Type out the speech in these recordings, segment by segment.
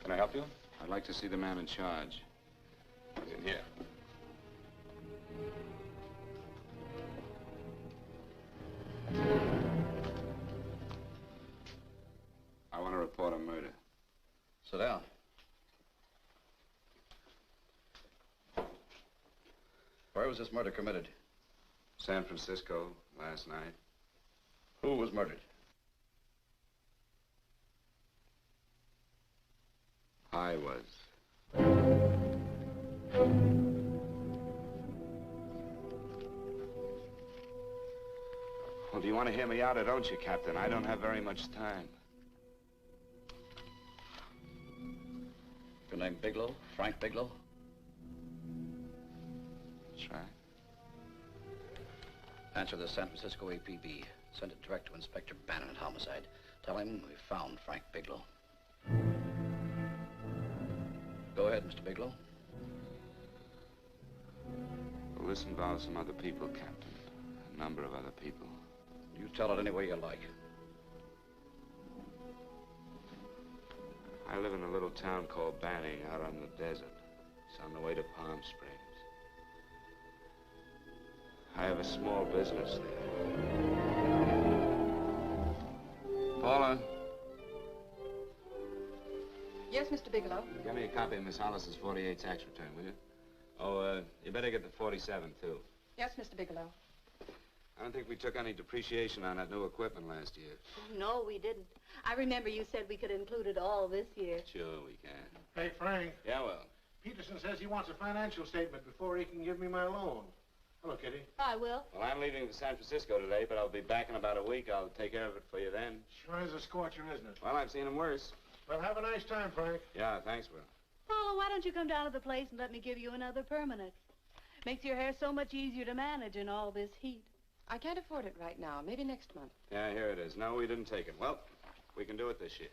Can I help you? I'd like to see the man in charge. He's in here. I want to report a murder. Sit down. Where was this murder committed? San Francisco, last night. Who was murdered? I was. Well, do you want to hear me out or don't you, Captain? I don't have very much time. Your name Bigelow? Frank Bigelow? That's right. Answer the San Francisco APB. Send it direct to Inspector Bannon at Homicide. Tell him we found Frank Bigelow. Go ahead, Mr. Bigelow. Well, this involves some other people, Captain. A number of other people. You tell it any way you like. I live in a little town called Banning out on the desert. It's on the way to Palm Springs. I have a small business there. Paula? Yes, Mr. Bigelow? Give me a copy of Miss Hollis's 48 tax return, will you? Oh, you better get the 47, too. Yes, Mr. Bigelow. I don't think we took any depreciation on that new equipment last year. No, we didn't. I remember you said we could include it all this year. Sure, we can. Hey, Frank. Yeah, well. Peterson says he wants a financial statement before he can give me my loan. Hello, Kitty. I will. Well, I'm leaving for San Francisco today, but I'll be back in about a week. I'll take care of it for you then. Sure is a scorcher, isn't it? Well, I've seen him worse. Well, have a nice time, Frank. Yeah, thanks, Will. Paula, why don't you come down to the place and let me give you another permanent? Makes your hair so much easier to manage in all this heat. I can't afford it right now. Maybe next month. Yeah, here it is. No, we didn't take it. Well, we can do it this year.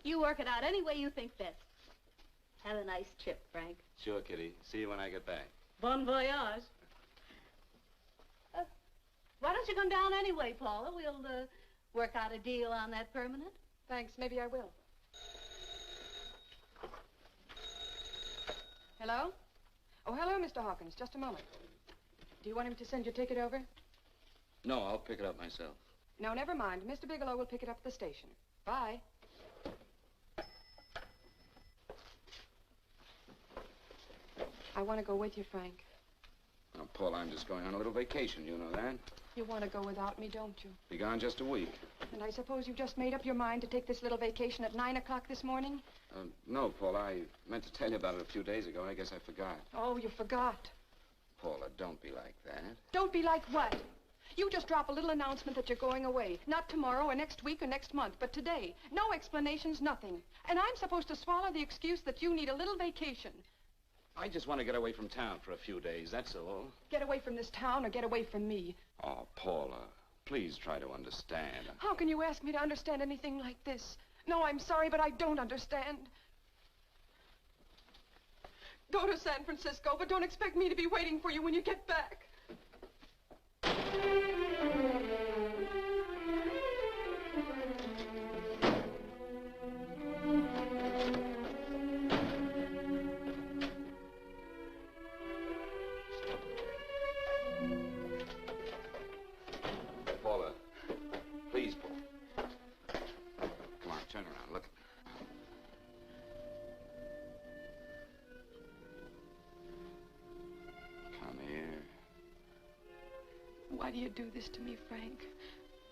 You work it out any way you think best. Have a nice trip, Frank. Sure, Kitty. See you when I get back. Bon voyage. Why don't you come down anyway, Paula? We'll work out a deal on that permanent. Thanks. Maybe I will. Hello? Oh, hello, Mr. Hawkins. Just a moment. Do you want him to send your ticket over? No, I'll pick it up myself. No, never mind. Mr. Bigelow will pick it up at the station. Bye. I want to go with you, Frank. Oh, Paul, I'm just going on a little vacation. You know that? You want to go without me, don't you? Be gone just a week. And I suppose you've just made up your mind to take this little vacation at 9 o'clock this morning? No, Paul. I meant to tell you about it a few days ago. I guess I forgot. Oh, you forgot. Paula, don't be like that. Don't be like what? You just drop a little announcement that you're going away. Not tomorrow or next week or next month, but today. No explanations, nothing. And I'm supposed to swallow the excuse that you need a little vacation. I just want to get away from town for a few days, that's all. Get away from this town or get away from me. Oh, Paula, please try to understand. How can you ask me to understand anything like this? No, I'm sorry, but I don't understand. Go to San Francisco, but don't expect me to be waiting for you when you get back. Paula, please, Paula. Come on, turn around, look at me. Come here. Why do you do this to me, Frank?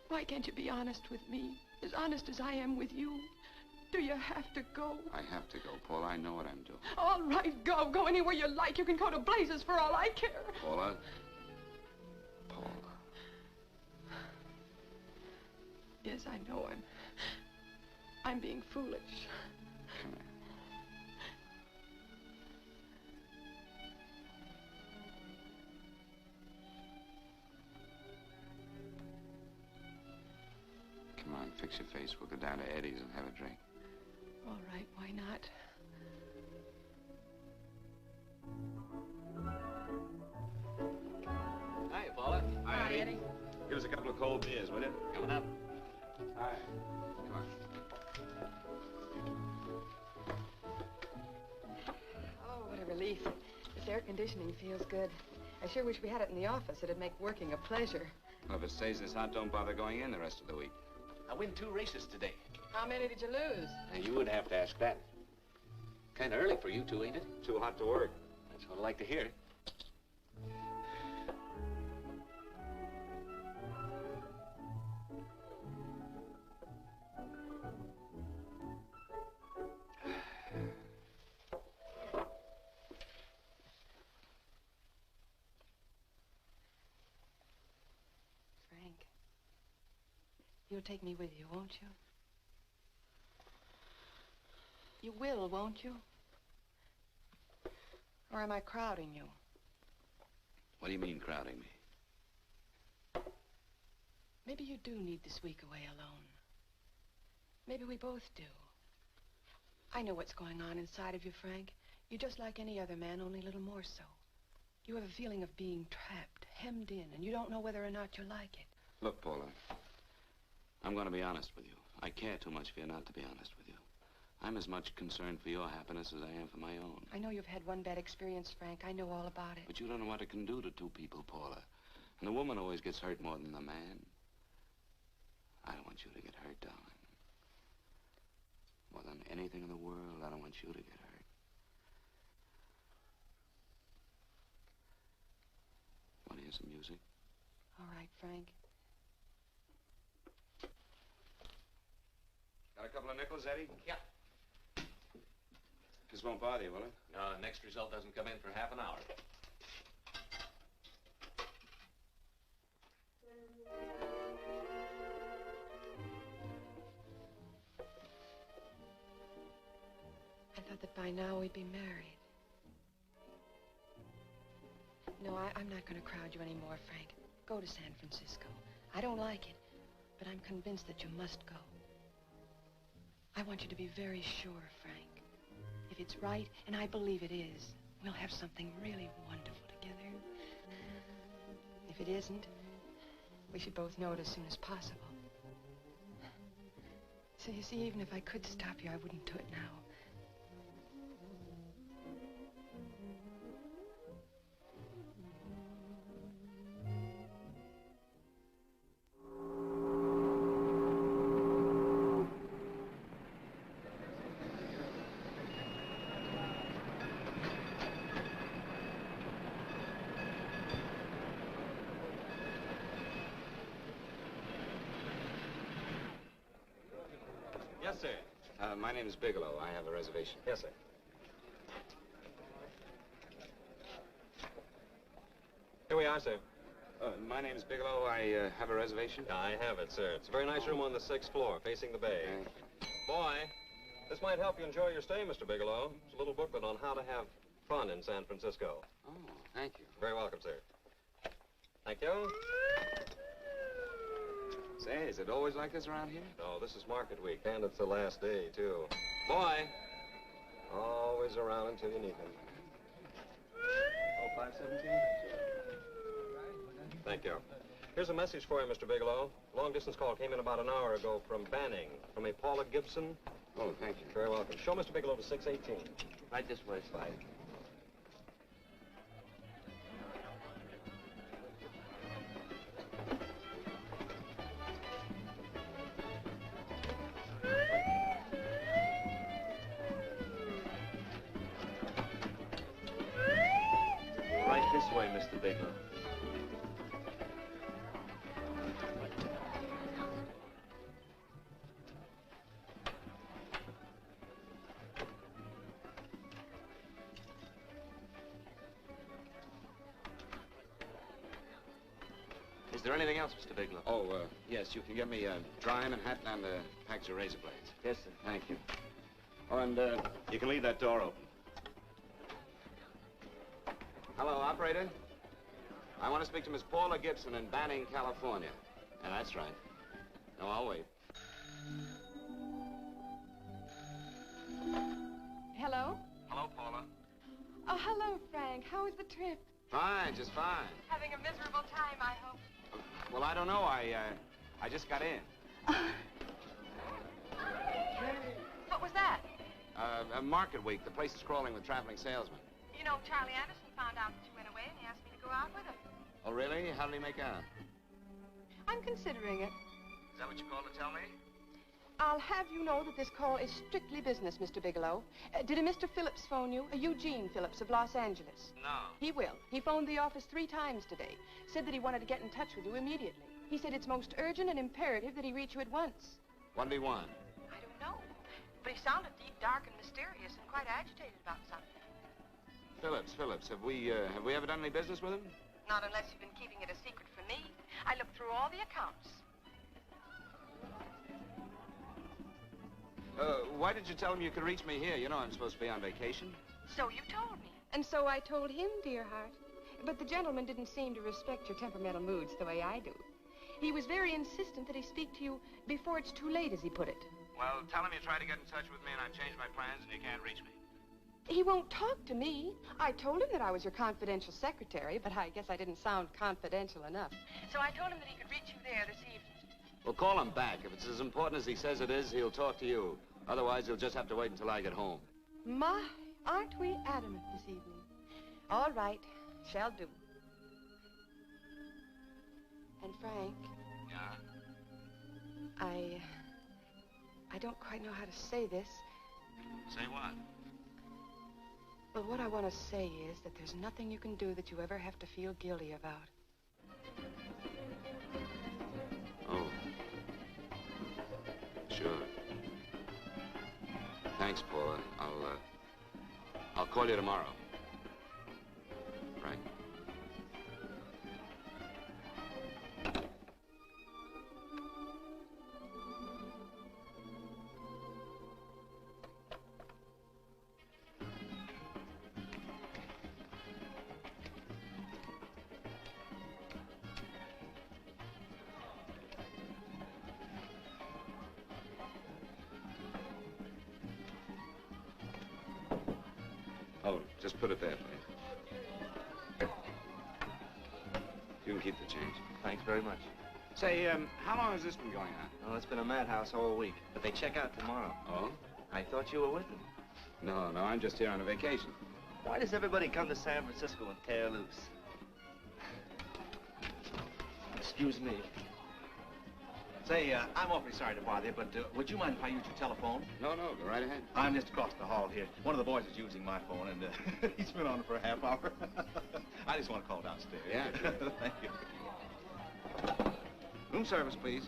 Why can't you be honest with me? As honest as I am with you? Do you have to go? I have to go, Paula. I know what I'm doing. All right, go. Go anywhere you like. You can go to blazes for all I care. Paula. Paula. Yes, I know I'm being foolish. Come here. Come on, fix your face. We'll go down to Eddie's and have a drink. All right, why not? Hi, Paula. Hi, Eddie. Give us a couple of cold beers, will you? Coming up. Hi. Come on. air conditioning feels good. I sure wish we had it in the office. It'd make working a pleasure. Well, if it stays this hot, don't bother going in the rest of the week. I win 2 races today. How many did you lose? And you would have to ask that. Kind of early for you two, ain't it? Too hot to work. That's what I like to hear. Frank, you'll take me with you, won't you? You will, won't you? Or am I crowding you? What do you mean, crowding me? Maybe you do need this week away alone. Maybe we both do. I know what's going on inside of you, Frank. You're just like any other man, only a little more so. You have a feeling of being trapped, hemmed in, and you don't know whether or not you like it. Look, Paula, I'm going to be honest with you. I care too much for you not to be honest with you. I'm as much concerned for your happiness as I am for my own. I know you've had one bad experience, Frank. I know all about it. But you don't know what it can do to 2 people, Paula. And the woman always gets hurt more than the man. I don't want you to get hurt, darling. More than anything in the world, I don't want you to get hurt. Want to hear some music? All right, Frank. Got a couple of nickels, Eddie? Yeah. This won't bother you, will it? No, next result doesn't come in for half an hour. I thought that by now we'd be married. No, I'm not going to crowd you anymore, Frank. Go to San Francisco. I don't like it, but I'm convinced that you must go. I want you to be very sure, Frank. If it's right, and I believe it is, we'll have something really wonderful together. If it isn't, we should both know it as soon as possible. So you see, even if I could stop you, I wouldn't do it now. Yes, sir. My name is Bigelow. I have a reservation. Yes, sir. Here we are, sir. My name is Bigelow. I have a reservation. I have it, sir. It's a very nice room on the 6th floor, facing the bay. Boy, this might help you enjoy your stay, Mr. Bigelow. It's a little booklet on how to have fun in San Francisco. Oh, thank you. Very welcome, sir. Thank you. Say, is it always like this around here? No, this is market week, and it's the last day, too. Boy, always around until you need him. Oh, 517? Thank you. Here's a message for you, Mr. Bigelow. Long-distance call came in about an hour ago from Banning, from a Paula Gibson. Oh, thank you. Very welcome. Show Mr. Bigelow to 618. Right this way, Slide. Right this way, Mr. Bigelow. Is there anything else, Mr. Bigelow? Oh, yes, you can get me a dry Manhattan and a package of razor blades. Yes, sir. Thank you. Oh, and you can leave that door open. Hello, operator. I want to speak to Miss Paula Gibson in Banning, California. Yeah, that's right. No, I'll wait. Hello? Hello, Paula. Oh, hello, Frank. How was the trip? Fine, just fine. Having a miserable time, I hope. Well, I don't know. I just got in. What was that? Market week. The place is crawling with traveling salesmen. You know Charlie Anderson found out that you went away and he asked me to go out with him. Oh, really? How did he make out? I'm considering it. Is that what you called to tell me? I'll have you know that this call is strictly business, Mr. Bigelow. Did a Mr. Phillips phone you? A Eugene Phillips of Los Angeles. No. He will. He phoned the office 3 times today. Said that he wanted to get in touch with you immediately. He said it's most urgent and imperative that he reach you at once. What did he want? I don't know. But he sounded deep, dark, and mysterious and quite agitated about something. Phillips. Have we ever done any business with him? Not unless you've been keeping it a secret from me. I looked through all the accounts. Why did you tell him you could reach me here? You know I'm supposed to be on vacation. So you told me. And so I told him, dear heart. But the gentleman didn't seem to respect your temperamental moods the way I do. He was very insistent that he speak to you before it's too late, as he put it. Well, tell him you tried to get in touch with me and I've changed my plans and you can't reach me. He won't talk to me. I told him that I was your confidential secretary, but I guess I didn't sound confidential enough. So I told him that he could reach you there this evening. Well, call him back. If it's as important as he says it is, he'll talk to you. Otherwise, he'll just have to wait until I get home. My, aren't we adamant this evening? All right, shall do. And Frank. Yeah? I don't quite know how to say this. Say what? Well, what I want to say is that there's nothing you can do that you ever have to feel guilty about. Oh. Sure. Thanks, Paula. I'll call you tomorrow. Right? Oh, just put it there, please. You can keep the change. Thanks very much. Say, how long has this been going on? Oh, it's been a madhouse all week, but they check out tomorrow. Oh? I thought you were with them. No, I'm just here on a vacation. Why does everybody come to San Francisco and tear loose? Excuse me. Say, I'm awfully sorry to bother you, but would you mind if I use your telephone? No, go right ahead. I'm just across the hall here. One of the boys is using my phone, and he's been on it for a half hour. I just want to call downstairs. Yeah, sure. Thank you. Room service, please.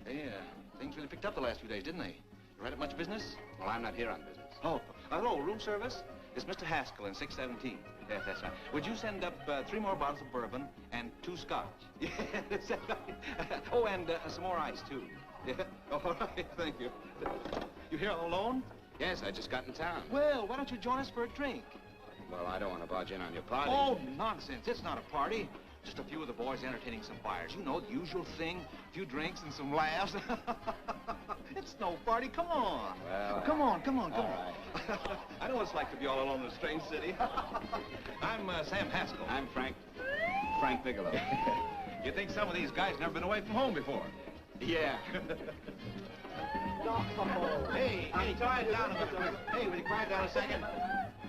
Hey, things really picked up the last few days, didn't they? You right at much business? Well, I'm not here on business. Oh, hello, room service? It's Mr. Haskell in 617. Yes, that's right. Would you send up 3 more bottles of bourbon and 2 scotch? Yeah, that's right. Oh, and some more ice, too. Yeah. All right, thank you. You here all alone? Yes, I just got in town. Well, why don't you join us for a drink? Well, I don't want to barge in on your party. Oh, nonsense. It's not a party. Just a few of the boys entertaining some buyers. You know, the usual thing. A few drinks and some laughs. It's no party. Come on. Well, come on. All right. I know what it's like to be all alone in a strange city. I'm Sam Haskell. I'm Frank Bigelow. You think some of these guys never been away from home before? Yeah. Hey, quiet down a bit. Hey, will you quiet down a second?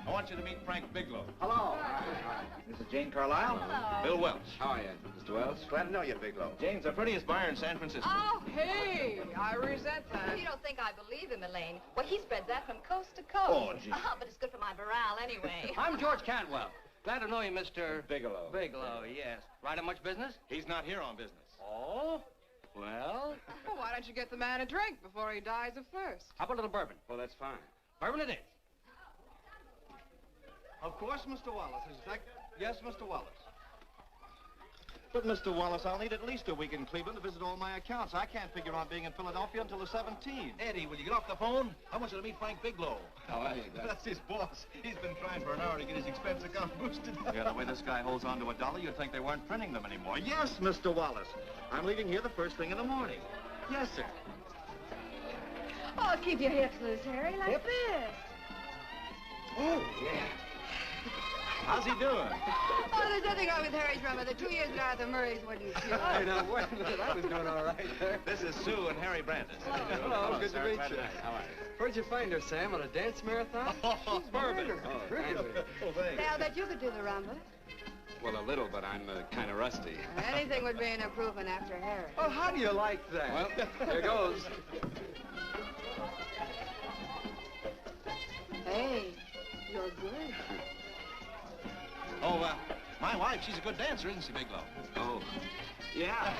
I want you to meet Frank Bigelow. Hello. All right. This is Jane Carlisle. Hello. Bill Welch. How are you, Mr. Wells? Glad to know you, Bigelow. Jane's the prettiest buyer in San Francisco. Oh, hey, I resent that. You don't think I believe him, Elaine. Well, he spreads that from coast to coast. Oh, gee. But it's good for my morale anyway. I'm George Cantwell. Glad to know you, Mr. Bigelow. Bigelow, yes. Right on much business? He's not here on business. Oh? Well, Well, why don't you get the man a drink before he dies of thirst? how about a little bourbon? Well, that's fine. Bourbon it is. Of course, Mr. Wallace. Is that... Yes, Mr. Wallace. But, Mr. Wallace, I'll need at least a week in Cleveland to visit all my accounts. I can't figure on being in Philadelphia until the 17th. Eddie, will you get off the phone? I want you to meet Frank Bigelow. How are you, guys? That's his boss. He's been trying for an hour to get his expense account boosted. Yeah, the way this guy holds on to a dollar, you'd think they weren't printing them anymore. Yes, Mr. Wallace. I'm leaving here the first thing in the morning. Yes, sir. Oh, keep your hips loose, Harry, like this. Oh, yeah. How's he doing? Oh, there's nothing wrong with Harry's brother. The 2 years now at the Murrays when you see. Hey, now, wait a minute. I was doing all right there. This is Sue and Harry Brandis. Hello, good to meet you. How are you? Where'd you find her, Sam? On a dance marathon? She's bourbon. Oh, thank you. Say, I'll bet you could do the rumba. Well, a little, but I'm kind of rusty. Anything would be an improvement after Harry. Oh, how do you like that? Well, here goes. Hey, you're good. Oh, my wife, she's a good dancer, isn't she, Bigelow? Oh, yeah.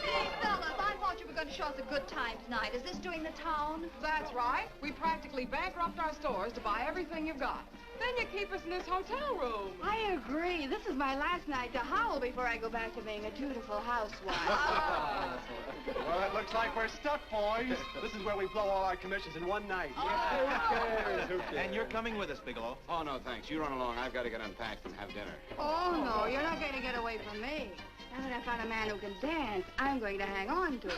Hey, fellas, I thought you were going to show us a good time tonight. Is this doing the town? That's right. We practically bankrupt our stores to buy everything you've got. Then you keep us in this hotel room. I agree. This is my last night to howl before I go back to being a dutiful housewife. Well, it looks like we're stuck, boys. This is where we blow all our commissions in one night. Who cares? And you're coming with us, Bigelow. Oh, no, thanks. You run along. I've got to get unpacked and have dinner. Oh, no, you're not going to get away from me. Now that I found a man who can dance, I'm going to hang on to it.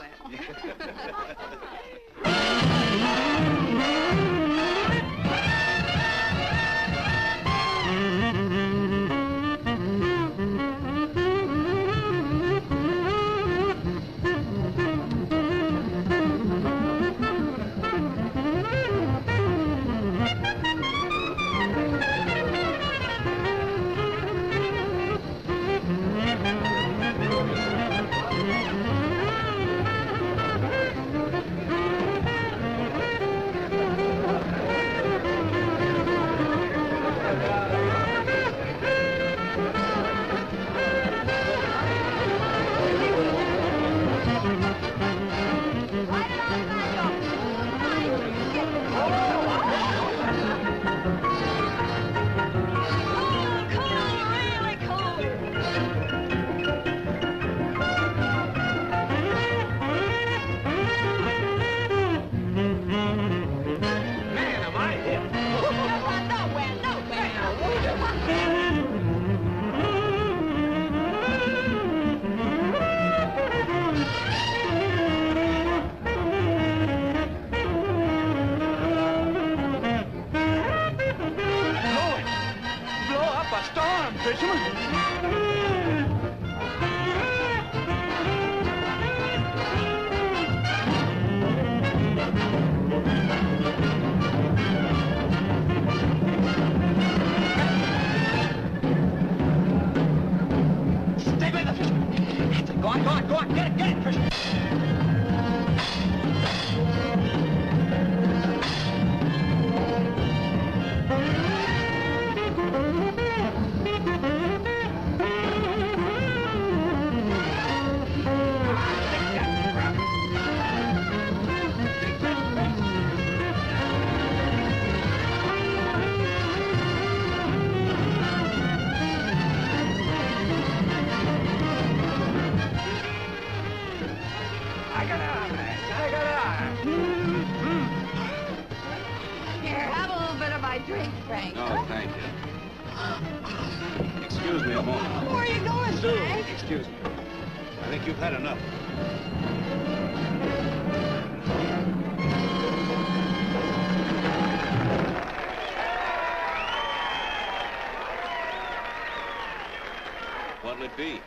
What'll it be?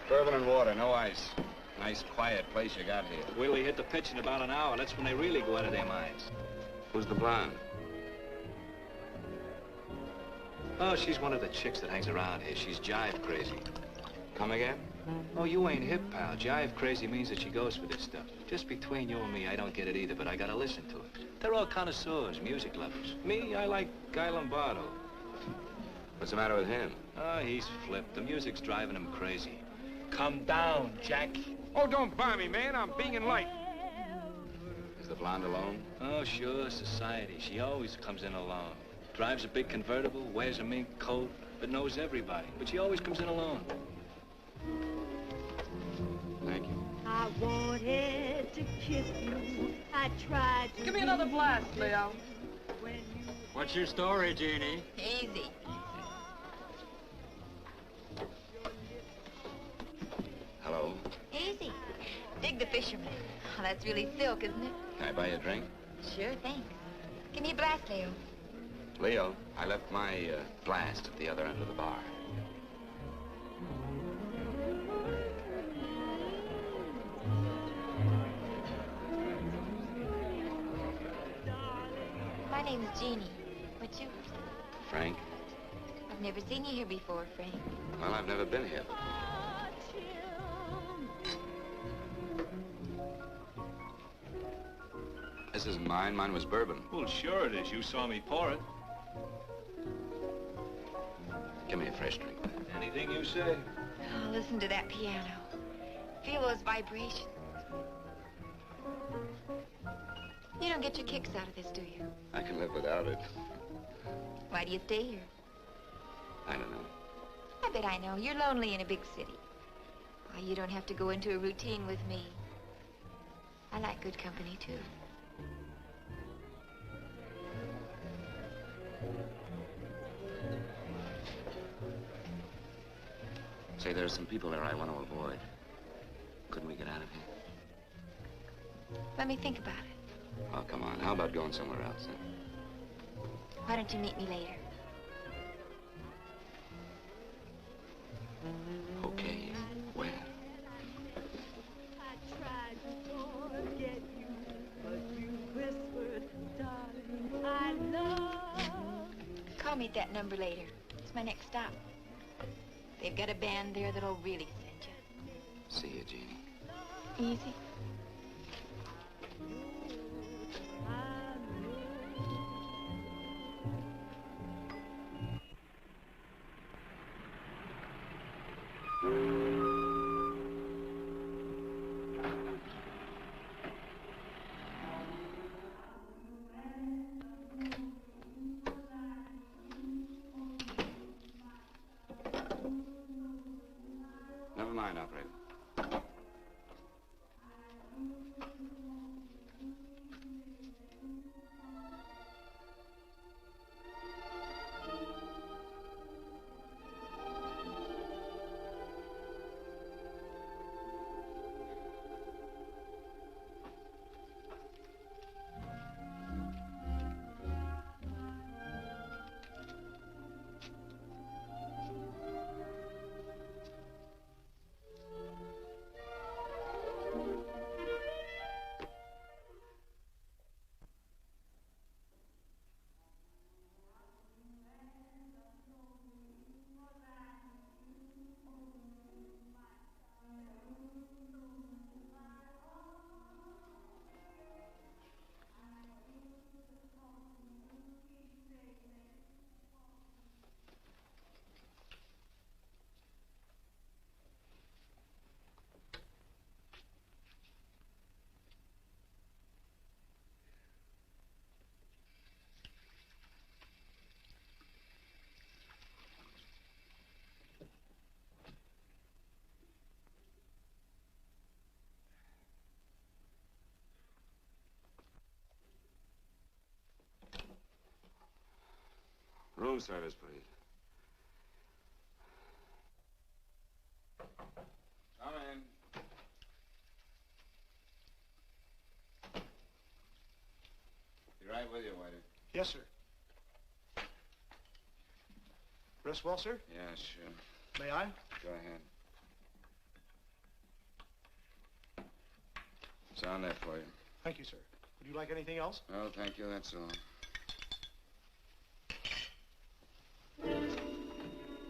Bourbon and water, no ice. Nice, quiet place you got here. Wait till we hit the pitch in about an hour. That's when they really go out of their minds. Who's the blonde? Oh, she's one of the chicks that hangs around here. She's jive crazy. Come again? Oh, you ain't hip, pal. Jive crazy means that she goes for this stuff. Just between you and me, I don't get it either, but I gotta listen to it. They're all connoisseurs, music lovers. Me, I like Guy Lombardo. What's the matter with him? Oh, he's flipped. The music's driving him crazy. Come down, Jack. Oh, don't buy me, man. I'm being light. Is the blonde alone? Oh, sure, society. She always comes in alone. Drives a big convertible, wears a mink coat, but knows everybody. But she always comes in alone. Thank you. I wanted to kiss you. I tried to. Give me another blast, Leo. What's your story, Jeannie? Easy. Hello. Easy. Dig the fisherman. Oh, that's really silk, isn't it? Can I buy you a drink? Sure, thanks. Give me a blast, Leo. Leo, I left my blast at the other end of the bar. My name's Jeannie. What's yours? Frank? I've never seen you here before, Frank. Well, I've never been here. This isn't mine. Mine was bourbon. Well, sure it is. You saw me pour it. Give me a fresh drink. Anything you say. Oh, listen to that piano. Feel those vibrations. You don't get your kicks out of this, do you? I can live without it. Why do you stay here? I don't know. I bet I know. You're lonely in a big city. Why, you don't have to go into a routine with me. I like good company, too. Say, there's some people there I want to avoid. Couldn't we get out of here? Let me think about it. Oh, come on. How about going somewhere else, then? Why don't you meet me later? Okay. Where? I tried to forget you, but you whispered, darling, I love. Call me at that number later. It's my next stop. They've got a band there that'll really send you. See you, Jeannie. Easy. Never mind, operator. Room service, please. Come in. Be right with you, waiter. Yes, sir. Rest well, sir? Yeah, sure. May I? Go ahead. It's on there for you. Thank you, sir. Would you like anything else? No, thank you. That's all.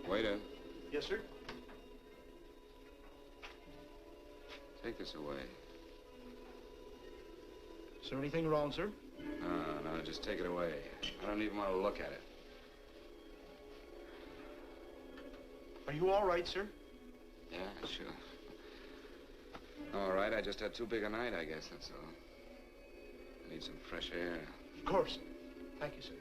Waiter, Yes, sir. take this away. Is there anything wrong, sir? No, just take it away. I don't even want to look at it. Are you all right, sir? Yeah, sure. All right, I just had too big a night, I guess, that's all. I need some fresh air. Of course. Thank you, sir.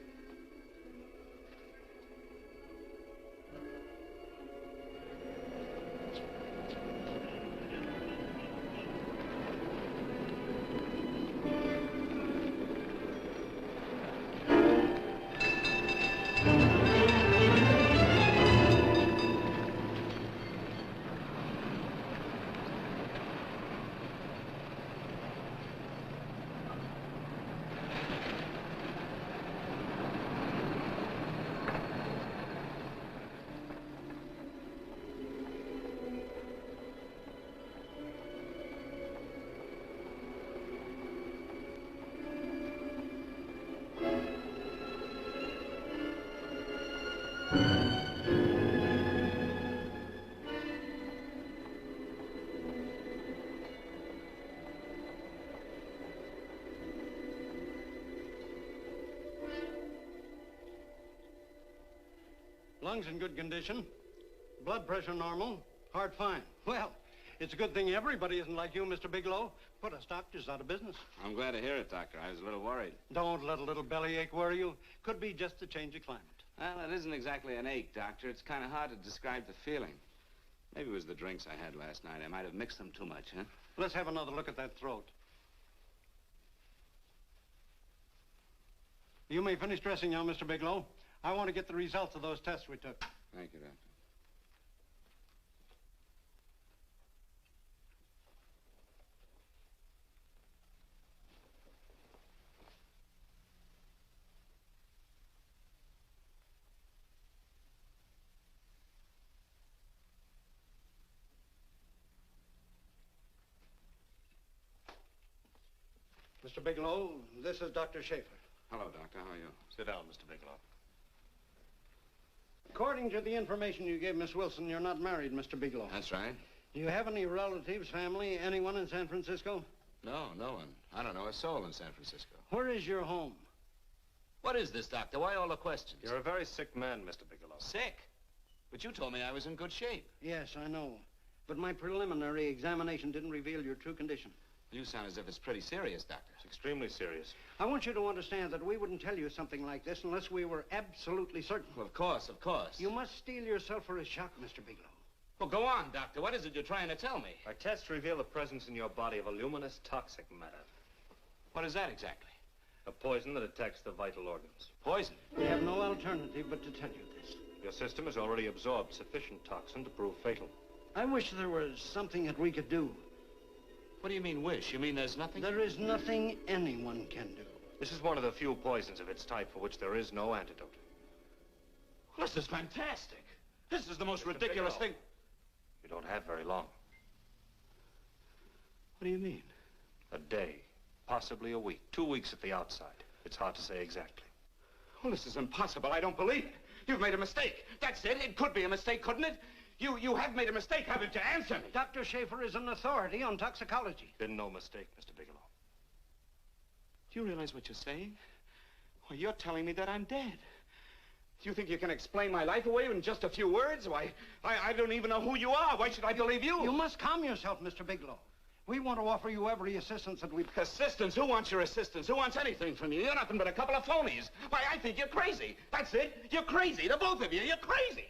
Lungs in good condition. Blood pressure normal. Heart fine. Well, it's a good thing everybody isn't like you, Mr. Bigelow. Put us doctors out of business. I'm glad to hear it, Doctor. I was a little worried. Don't let a little bellyache worry you. Could be just a change of climate. Well, it isn't exactly an ache, Doctor. It's kind of hard to describe the feeling. Maybe it was the drinks I had last night. I might have mixed them too much, huh? Let's have another look at that throat. You may finish dressing now, Mr. Bigelow. I want to get the results of those tests we took. Thank you, Doctor. Mr. Bigelow, this is Dr. Schaefer. Hello, Doctor. How are you? Sit down, Mr. Bigelow. According to the information you gave Miss Wilson, you're not married, Mr. Bigelow. That's right. Do you have any relatives, family, anyone in San Francisco? No, no one. I don't know a soul in San Francisco. Where is your home? What is this, Doctor? Why all the questions? You're a very sick man, Mr. Bigelow. Sick? But you told me I was in good shape. Yes, I know. But my preliminary examination didn't reveal your true condition. You sound as if it's pretty serious, Doctor. It's extremely serious. I want you to understand that we wouldn't tell you something like this unless we were absolutely certain. Well, of course, of course. You must steel yourself for a shock, Mr. Bigelow. Well, go on, Doctor. What is it you're trying to tell me? Our tests reveal the presence in your body of a luminous toxic matter. What is that exactly? A poison that attacks the vital organs. Poison? We have no alternative but to tell you this. Your system has already absorbed sufficient toxin to prove fatal. I wish there was something that we could do. What do you mean, wish? You mean there's nothing? There is nothing anyone can do. This is one of the few poisons of its type for which there is no antidote. Well, this is fantastic. This is the most ridiculous thing. You don't have very long. What do you mean? A day, possibly a week, 2 weeks at the outside. It's hard to say exactly. Well, this is impossible. I don't believe it. You've made a mistake. That's it. It could be a mistake, couldn't it? You have made a mistake, haven't you? Answer me. Dr. Schaefer is an authority on toxicology. Been no mistake, Mr. Bigelow. Do you realize what you're saying? Well, you're telling me that I'm dead. Do you think you can explain my life away in just a few words? Why, I don't even know who you are. Why should I believe you? You must calm yourself, Mr. Bigelow. We want to offer you every assistance that we... Assistance? Who wants your assistance? Who wants anything from you? You're nothing but a couple of phonies. Why, I think you're crazy. That's it. You're crazy. The both of you. You're crazy.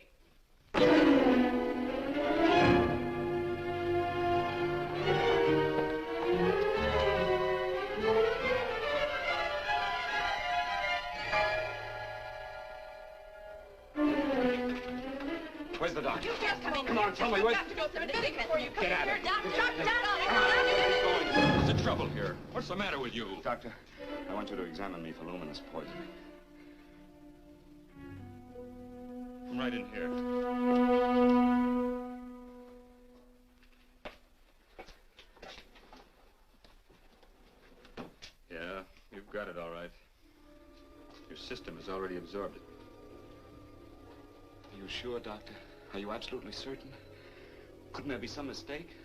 Where's the doctor? You just come in. Come on, tell me where... You have to go through the thing before you come Get in out here, of Doctor. here. Doctor! What's the trouble here? What's the matter with you? Doctor, I want you to examine me for luminous poison. Come right in here. Yeah, you've got it all right. Your system has already absorbed it. Are you sure, Doctor? Are you absolutely certain? Couldn't there be some mistake?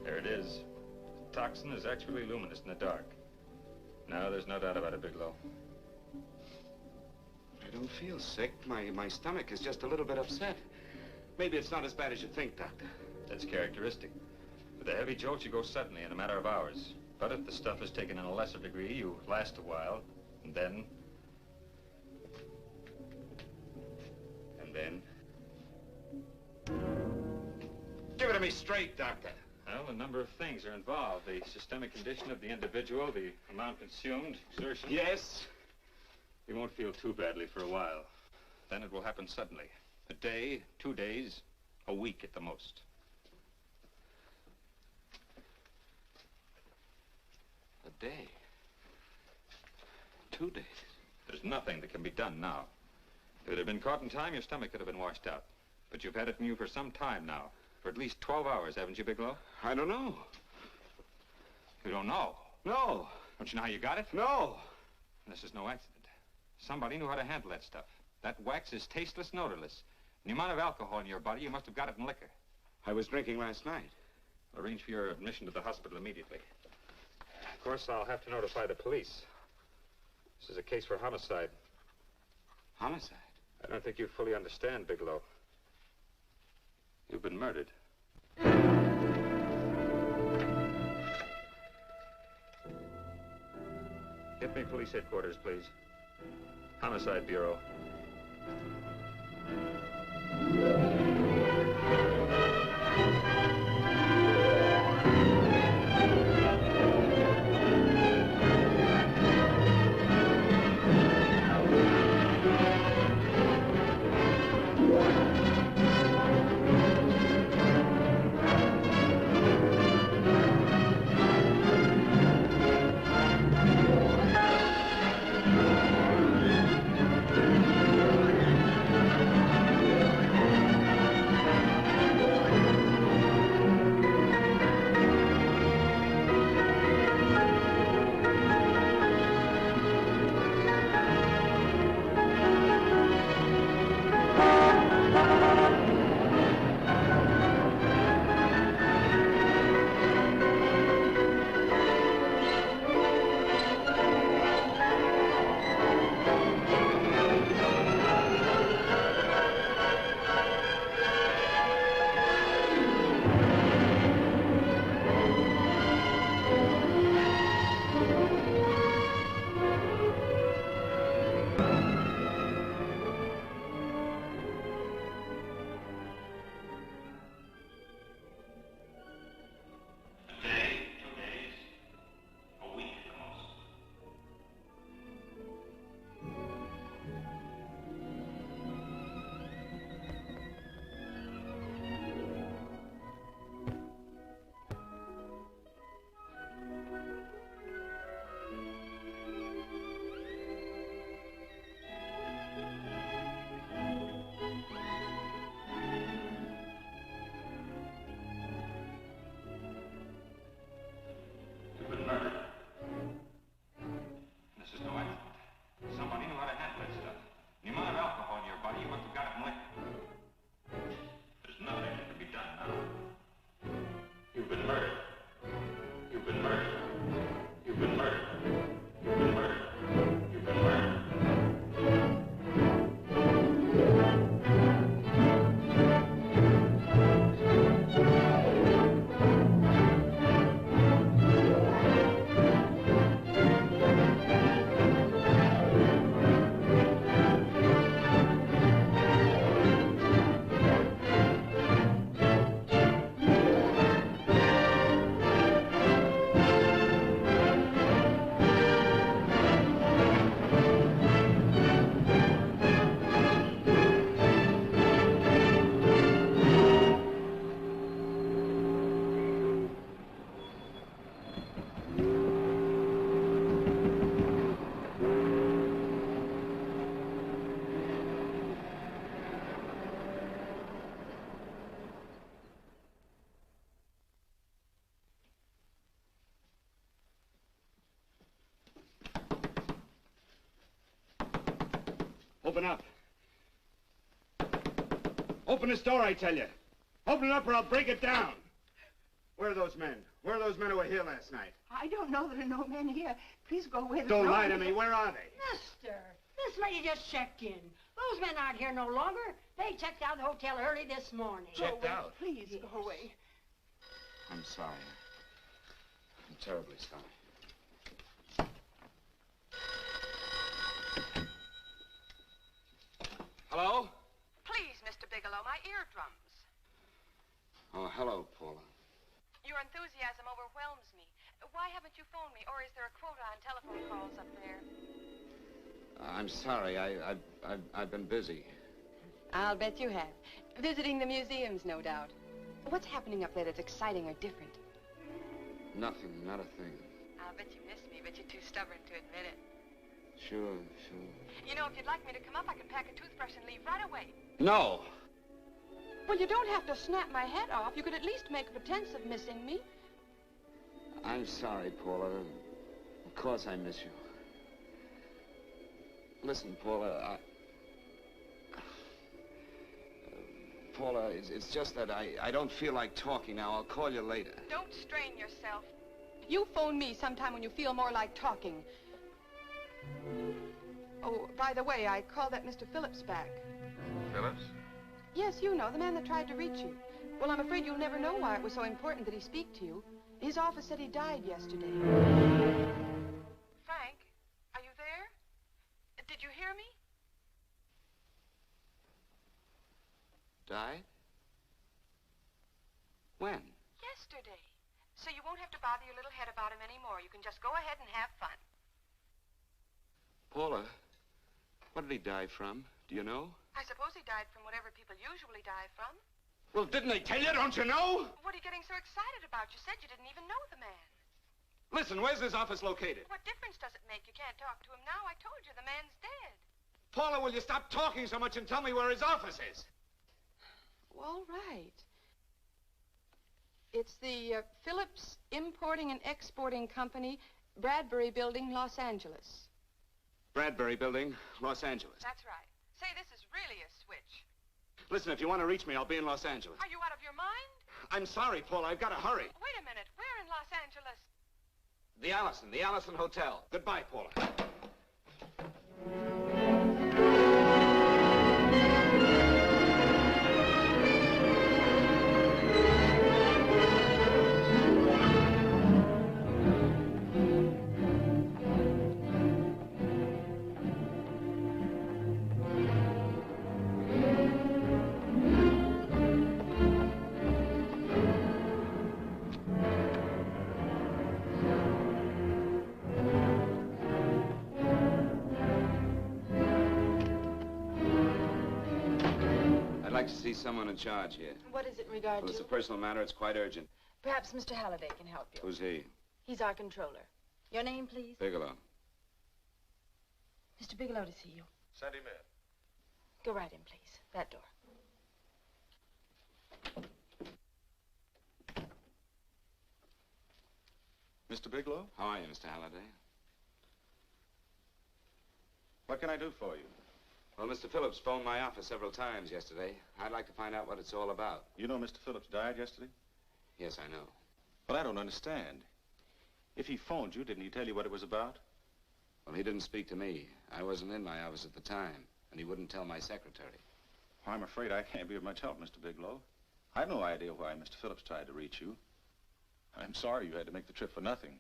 There it is. The toxin is actually luminous in the dark. Now, there's no doubt about it, Bigelow. I don't feel sick. My stomach is just a little bit upset. Maybe it's not as bad as you think, Doctor. That's characteristic. With a heavy jolt, you go suddenly in a matter of hours. But if the stuff is taken in a lesser degree, you last a while, and then... Give it to me straight, Doctor. Well, a number of things are involved. The systemic condition of the individual, the amount consumed, exertion. Yes? You won't feel too badly for a while. Then it will happen suddenly. A day, 2 days, a week at the most. A day? 2 days? There's nothing that can be done now. If it had been caught in time, your stomach could have been washed out. But you've had it in you for some time now. For at least 12 hours, haven't you, Bigelow? I don't know. You don't know? No. Don't you know how you got it? No. This is no accident. Somebody knew how to handle that stuff. That wax is tasteless and odorless. And the amount of alcohol in your body, you must have got it in liquor. I was drinking last night. I'll arrange for your admission to the hospital immediately. Of course, I'll have to notify the police. This is a case for homicide. Homicide? I don't think you fully understand, Bigelow. You've been murdered. Get me police headquarters, please. Homicide Bureau. Open up. Open this door, I tell you. Open it up or I'll break it down. Where are those men? Where are those men who were here last night? I don't know. There are no men here. Please go away. Don't lie to me. Where are they? Mister, this lady just checked in. Those men aren't here no longer. They checked out of the hotel early this morning. Checked out? Please go away. I'm sorry. I'm terribly sorry. Hello? Please, Mr. Bigelow, my eardrums. Oh, hello, Paula. Your enthusiasm overwhelms me. Why haven't you phoned me, or is there a quota on telephone calls up there? I'm sorry. I've been busy. I'll bet you have. Visiting the museums, no doubt. What's happening up there that's exciting or different? Nothing, not a thing. I'll bet you miss me, but you're too stubborn to admit it. Sure. You know, if you'd like me to come up, I could pack a toothbrush and leave right away. No! Well, you don't have to snap my head off. You could at least make a pretense of missing me. I'm sorry, Paula. Of course I miss you. Listen, Paula, Paula, it's just that I don't feel like talking now. I'll call you later. Don't strain yourself. You phone me sometime when you feel more like talking. Oh, by the way, I called that Mr. Phillips back. Phillips? Yes, you know, the man that tried to reach you. Well, I'm afraid you'll never know why it was so important that he speak to you. His office said he died yesterday. Frank, are you there? Did you hear me? Died? When? Yesterday. So you won't have to bother your little head about him anymore. You can just go ahead and have fun. Paula, what did he die from? Do you know? I suppose he died from whatever people usually die from. Well, didn't they tell you? Don't you know? What are you getting so excited about? You said you didn't even know the man. Listen, where's his office located? What difference does it make? You can't talk to him now. I told you the man's dead. Paula, will you stop talking so much and tell me where his office is? All right. It's the Phillips Importing and Exporting Company, Bradbury Building, Los Angeles. Bradbury Building, Los Angeles. That's right. Say, this is really a switch. Listen, if you want to reach me, I'll be in Los Angeles. Are you out of your mind? I'm sorry, Paula. I've got to hurry. Wait a minute. Where in Los Angeles? The Allison Hotel. Goodbye, Paula. I'd like to see someone in charge here. What is it in regard Well, it's to? a personal matter. It's quite urgent. Perhaps Mr. Halliday can help you. Who's he? He's our controller. Your name, please? Bigelow. Mr. Bigelow to see you. Send him in. Go right in, please. That door. Mr. Bigelow? How are you, Mr. Halliday? What can I do for you? Well, Mr. Phillips phoned my office several times yesterday. I'd like to find out what it's all about. You know Mr. Phillips died yesterday? Yes, I know. Well, I don't understand. If he phoned you, didn't he tell you what it was about? Well, he didn't speak to me. I wasn't in my office at the time, and he wouldn't tell my secretary. Well, I'm afraid I can't be of much help, Mr. Bigelow. I've no idea why Mr. Phillips tried to reach you. I'm sorry you had to make the trip for nothing.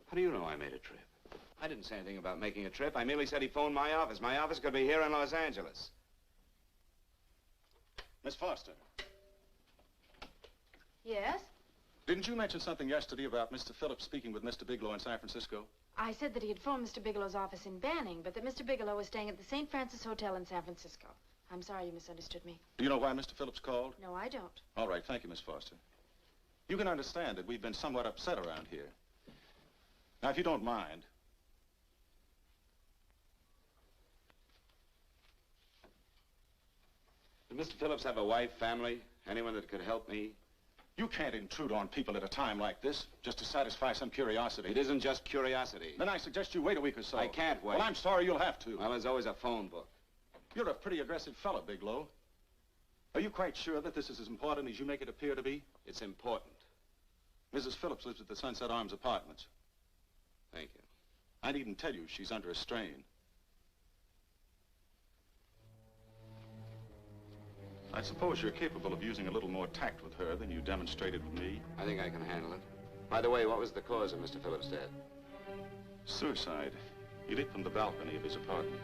How do you know I made a trip? I didn't say anything about making a trip. I merely said he phoned my office. My office could be here in Los Angeles. Miss Foster, Yes? didn't you mention something yesterday about Mr. Phillips speaking with Mr. Bigelow in San Francisco? I said that he had phoned Mr. Bigelow's office in Banning, but that Mr. Bigelow was staying at the St. Francis Hotel in San Francisco. I'm sorry you misunderstood me. Do you know why Mr. Phillips called? No, I don't. All right, thank you, Miss Foster. You can understand that we've been somewhat upset around here. Now, if you don't mind, Did Mr. Phillips have a wife, family, anyone that could help me? you can't intrude on people at a time like this just to satisfy some curiosity. It isn't just curiosity. Then I suggest you wait a week or so. I can't wait. Well, I'm sorry you'll have to. Well, there's always a phone book. You're a pretty aggressive fellow, Bigelow. Are you quite sure that this is as important as you make it appear to be? It's important. Mrs. Phillips lives at the Sunset Arms Apartments. Thank you. I needn't tell you she's under a strain. I suppose you're capable of using a little more tact with her than you demonstrated with me. I think I can handle it. By the way, what was the cause of Mr. Phillips' death? Suicide. He leaped from the balcony of his apartment.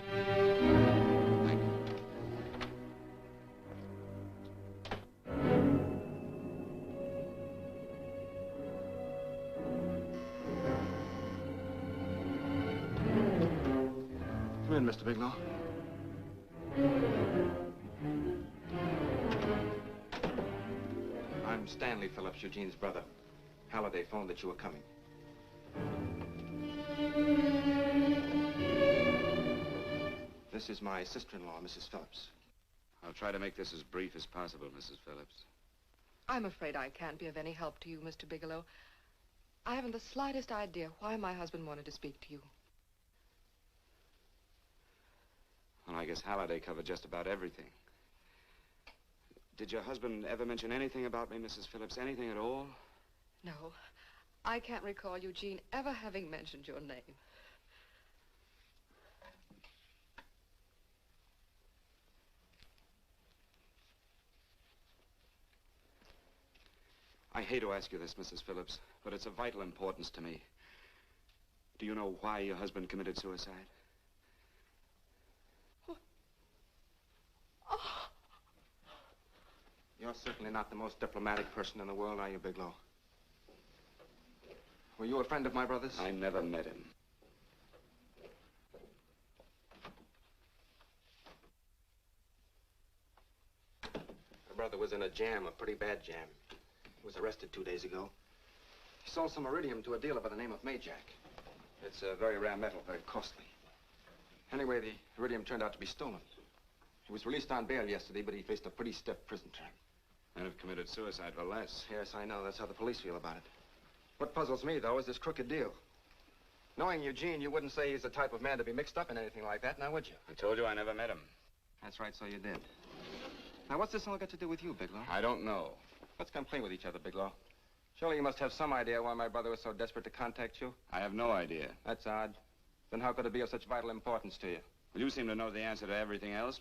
Thank you. Come in, Mr. Bigelow. I'm Stanley Phillips, Eugene's brother. Halliday phoned that you were coming. This is my sister-in-law, Mrs. Phillips. I'll try to make this as brief as possible, Mrs. Phillips. I'm afraid I can't be of any help to you, Mr. Bigelow. I haven't the slightest idea why my husband wanted to speak to you. Well, I guess Halliday covered just about everything. Did your husband ever mention anything about me, Mrs. Phillips? Anything at all? No, I can't recall Eugene ever having mentioned your name. I hate to ask you this, Mrs. Phillips, but it's of vital importance to me. Do you know why your husband committed suicide? You're certainly not the most diplomatic person in the world, are you, Bigelow? Were you a friend of my brother's? I never met him. My brother was in a jam, a pretty bad jam. He was arrested 2 days ago. He sold some iridium to a dealer by the name of Majak. It's a very rare metal, very costly. Anyway, the iridium turned out to be stolen. He was released on bail yesterday, but he faced a pretty stiff prison term. And have committed suicide for less. Yes, I know. That's how the police feel about it. What puzzles me, though, is this crooked deal. Knowing Eugene, you wouldn't say he's the type of man to be mixed up in anything like that, now would you? I told you I never met him. That's right, so you did. Now, what's this all got to do with you, Bigelow? I don't know. Let's come clean with each other, Bigelow. Surely you must have some idea why my brother was so desperate to contact you? I have no idea. That's odd. Then how could it be of such vital importance to you? Well, you seem to know the answer to everything else.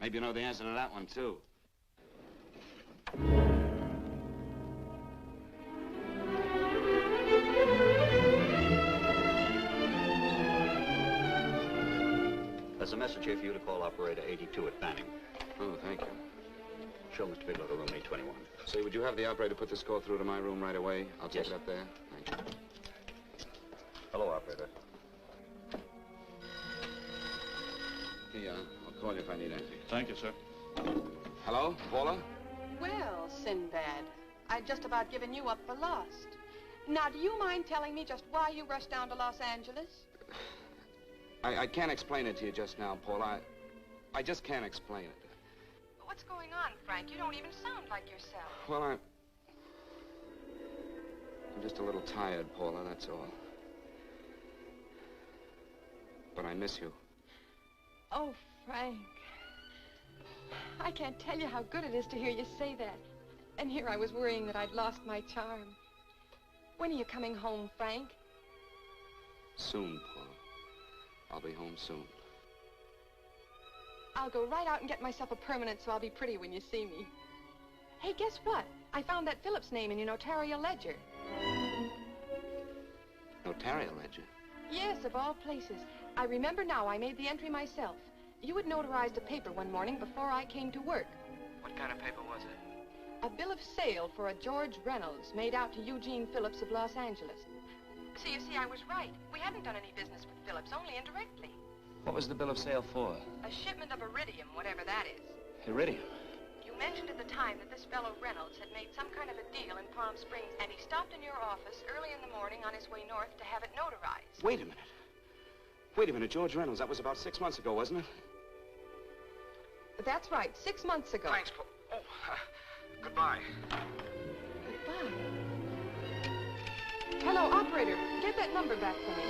Maybe you know the answer to that one, too. There's a message here for you to call operator 82 at Banning. Oh, thank you. Show Mr. Bigelow to room 821. Say, would you have the operator put this call through to my room right away? I'll take it up there. Thank you. Hello, operator. Yeah, I'll call you if I need anything. Thank you, sir. Hello, Paula? Well, Sinbad, I'd just about given you up for lost. Now, do you mind telling me just why you rushed down to Los Angeles? I can't explain it to you just now, Paula. I just can't explain it. What's going on, Frank? You don't even sound like yourself. Well, I'm just a little tired, Paula, that's all. But I miss you. Oh, Frank. I can't tell you how good it is to hear you say that. And here I was worrying that I'd lost my charm. When are you coming home, Frank? Soon, Paula. I'll be home soon. I'll go right out and get myself a permanent so I'll be pretty when you see me. Hey, guess what? I found that Phillips name in your notarial ledger. Notarial ledger? Yes, of all places. I remember now I made the entry myself. You had notarized a paper one morning before I came to work. What kind of paper was it? A bill of sale for a George Reynolds made out to Eugene Phillips of Los Angeles. So you see, I was right. We hadn't done any business with Phillips, only indirectly. What was the bill of sale for? A shipment of iridium, whatever that is. Iridium. You mentioned at the time that this fellow Reynolds had made some kind of a deal in Palm Springs, and he stopped in your office early in the morning on his way north to have it notarized. Wait a minute. Wait a minute, George Reynolds. That was about 6 months ago, wasn't it? That's right, 6 months ago. Thanks, Paul. Oh, goodbye. Goodbye. Hello, operator. Get that number back for me.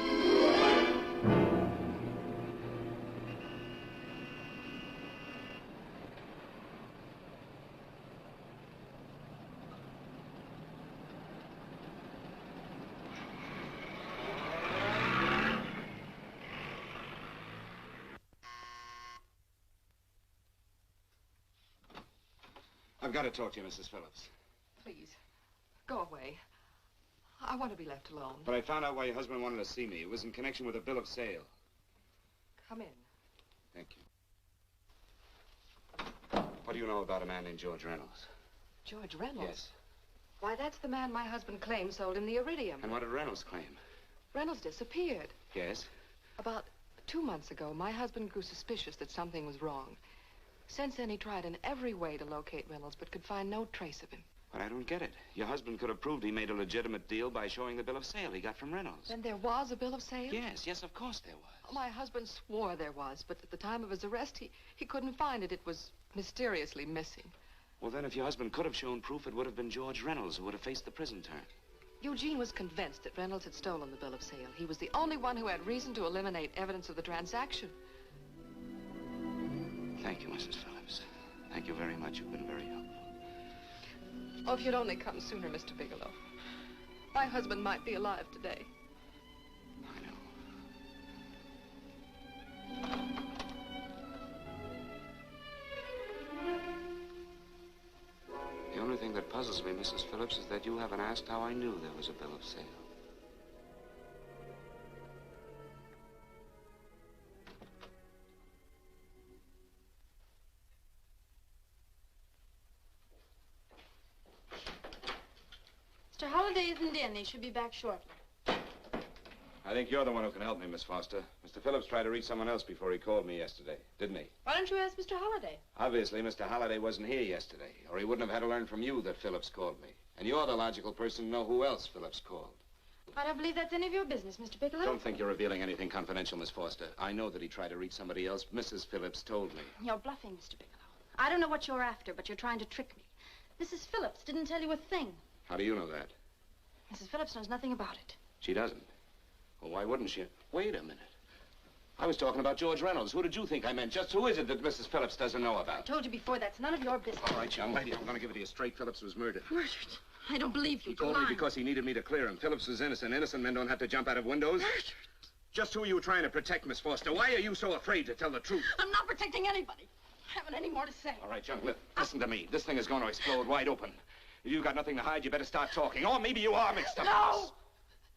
I've got to talk to you, Mrs. Phillips. Please, go away. I want to be left alone. But I found out why your husband wanted to see me. It was in connection with a bill of sale. Come in. Thank you. What do you know about a man named George Reynolds? George Reynolds? Yes. Why, that's the man my husband claimed sold him the iridium. And what did Reynolds claim? Reynolds disappeared. Yes? About 2 months ago, my husband grew suspicious that something was wrong. Since then, he tried in every way to locate Reynolds, but could find no trace of him. But I don't get it. Your husband could have proved he made a legitimate deal by showing the bill of sale he got from Reynolds. Then there was a bill of sale? Yes, of course there was. My husband swore there was, but at the time of his arrest, he couldn't find it. It was mysteriously missing. Well, then, if your husband could have shown proof, it would have been George Reynolds who would have faced the prison term. Eugene was convinced that Reynolds had stolen the bill of sale. He was the only one who had reason to eliminate evidence of the transaction. Thank you, Mrs. Phillips. Thank you very much. You've been very helpful. Oh, if you'd only come sooner, Mr. Bigelow. My husband might be alive today. The only thing that puzzles me, Mrs. Mrs. Phillips, is that you haven't asked how I knew there was a bill of sale. Mr. Holliday isn't in. He should be back shortly. I think you're the one who can help me, Miss Foster. Mr. Phillips tried to reach someone else before he called me yesterday, didn't he? Why don't you ask Mr. Holliday? Obviously, Mr. Holliday wasn't here yesterday, or he wouldn't have had to learn from you that Phillips called me. And you're the logical person to know who else Phillips called. I don't believe that's any of your business, Mr. Bigelow. Don't think you're revealing anything confidential, Miss Foster. I know that he tried to reach somebody else. Mrs. Phillips told me. You're bluffing, Mr. Bigelow. I don't know what you're after, but you're trying to trick me. Mrs. Phillips didn't tell you a thing. How do you know that? Mrs. Phillips knows nothing about it. She doesn't. Well, why wouldn't she? Wait a minute. I was talking about George Reynolds. Who did you think I meant? Just who is it that Mrs. Phillips doesn't know I about? told you before, that's none of your business. All right, young lady, I'm going to give it to you straight. Phillips was murdered. Murdered? I don't believe you. He told me because he needed me to clear him. Phillips was innocent. Innocent men don't have to jump out of windows. Murdered? Just who are you trying to protect, Miss Foster? Why are you so afraid to tell the truth? I'm not protecting anybody. I haven't any more to say. All right, young lady, listen to me. This thing is going to explode wide open. If you've got nothing to hide, you better start talking. Or maybe you are mixed up in No! this.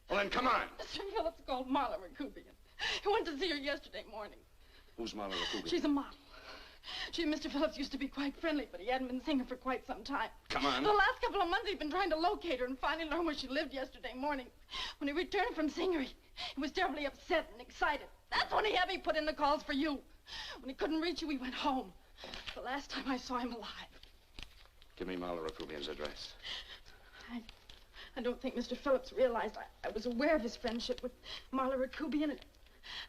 Well, then, come on. Mr. Phillips called Marla Rakubian. He went to see her yesterday morning. Who's Marla Rakubian? She's a model. She and Mr. Phillips used to be quite friendly, but he hadn't been seeing her for quite some time. Come on. The last couple of months, he'd been trying to locate her and finally learned where she lived yesterday morning. When he returned from seeing her, he was terribly upset and excited. That's when he had me put in the calls for you. When he couldn't reach you, he went home. The last time I saw him alive. Give me Marla Rakubian's address. I don't think Mr. Phillips realized I was aware of his friendship with Marla Rakubian, and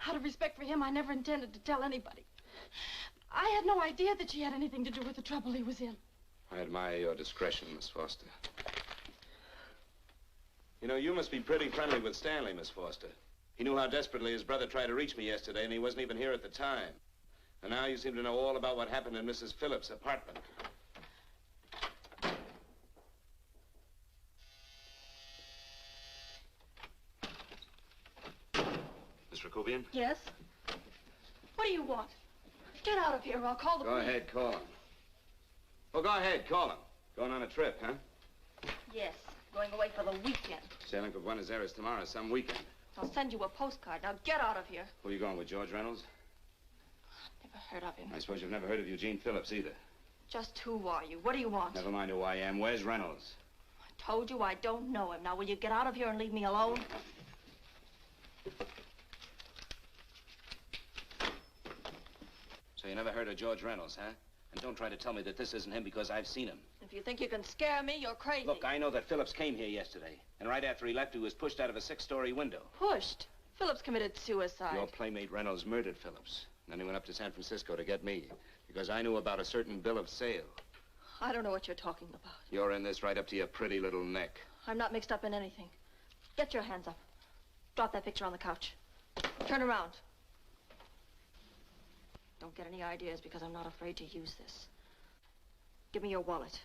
out of respect for him, I never intended to tell anybody. I had no idea that she had anything to do with the trouble he was in. I admire your discretion, Miss Foster. You know, you must be pretty friendly with Stanley, Miss Foster. He knew how desperately his brother tried to reach me yesterday, and he wasn't even here at the time. And now you seem to know all about what happened in Mrs. Phillips' apartment. Miss Rakubian? Yes? What do you want? Get out of here or I'll call the Go police. ahead, call him. Well, go ahead, call him. Going on a trip, huh? Yes, going away for the weekend. Sailing for Buenos Aires tomorrow, some weekend. I'll send you a postcard. Now get out of here. Who are you going with, George Reynolds? Never heard of him. I suppose you've never heard of Eugene Phillips either. Just who are you? What do you want? Never mind who I am. Where's Reynolds? I told you I don't know him. Now will you get out of here and leave me alone? So you never heard of George Reynolds, huh? And don't try to tell me that this isn't him because I've seen him. If you think you can scare me, you're crazy. Look, I know that Phillips came here yesterday. And right after he left, he was pushed out of a 6-story window. Pushed? Phillips committed suicide. Your playmate Reynolds murdered Phillips. And then he went up to San Francisco to get me. Because I knew about a certain bill of sale. I don't know what you're talking about. You're in this right up to your pretty little neck. I'm not mixed up in anything. Get your hands up. Drop that picture on the couch. Turn around. Don't get any ideas because I'm not afraid to use this. Give me your wallet.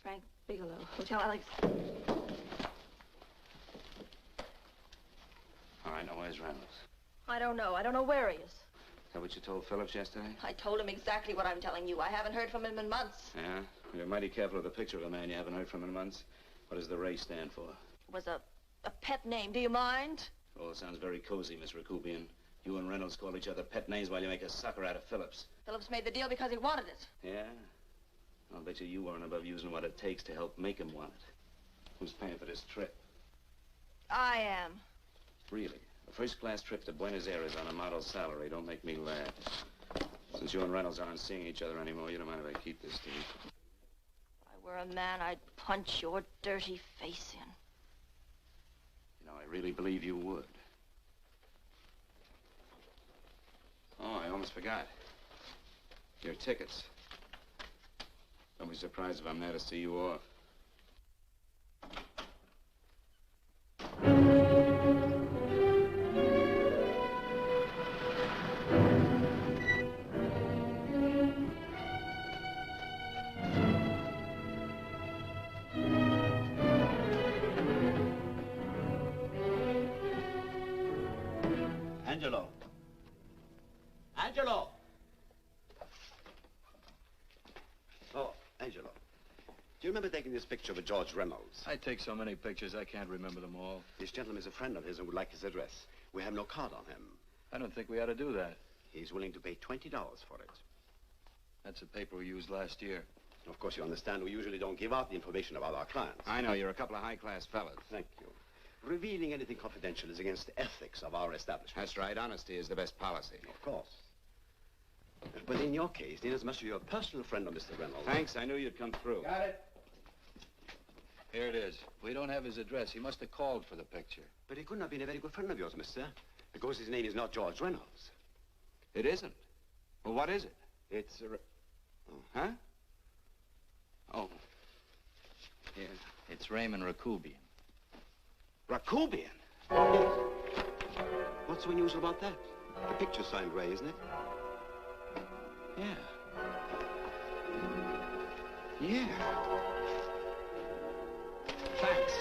Frank Bigelow, Hotel Alex. All right, now where's Reynolds? I don't know. I don't know where he is. Is that what you told Phillips yesterday? I told him exactly what I'm telling you. I haven't heard from him in months. Yeah? You're mighty careful of the picture of a man you haven't heard from in months. What does the Ray stand for? It was a pet name. Do you mind? Oh, it sounds very cozy, Miss Rakubian. You and Reynolds call each other pet names while you make a sucker out of Phillips. Phillips made the deal because he wanted it. Yeah? I'll bet you weren't above using what it takes to help make him want it. Who's paying for this trip? I am. Really? A first-class trip to Buenos Aires on a model salary. Don't make me laugh. Since you and Reynolds aren't seeing each other anymore, you don't mind if I keep this, do you? If I were a man, I'd punch your dirty face in. You know, I really believe you would. Oh, I almost forgot. Your tickets. Don't be surprised if I'm there to see you off. Angelo. Angelo! you remember taking this picture of George Reynolds? I take so many pictures, I can't remember them all. This gentleman is a friend of his and would like his address. We have no card on him. I don't think we ought to do that. He's willing to pay $20 for it. That's the paper we used last year. Of course, you understand we usually don't give out the information about our clients. I know, you're a couple of high-class fellas. Thank you. Revealing anything confidential is against the ethics of our establishment. That's right. Honesty is the best policy. Of course. But in your case, inasmuch as you're a personal friend of Mr. Reynolds... Thanks. I knew you'd come through. Got it. Here it is. We don't have his address. He must have called for the picture. But he couldn't have been a very good friend of yours, mister, because his name is not George Reynolds. It isn't? Well, what is it? It's a... Huh? Oh. Yeah. It's Raymond Rakubian. Rakubian? What's so unusual about that? The picture's signed Ray, isn't it? Yeah. Yeah. Thanks.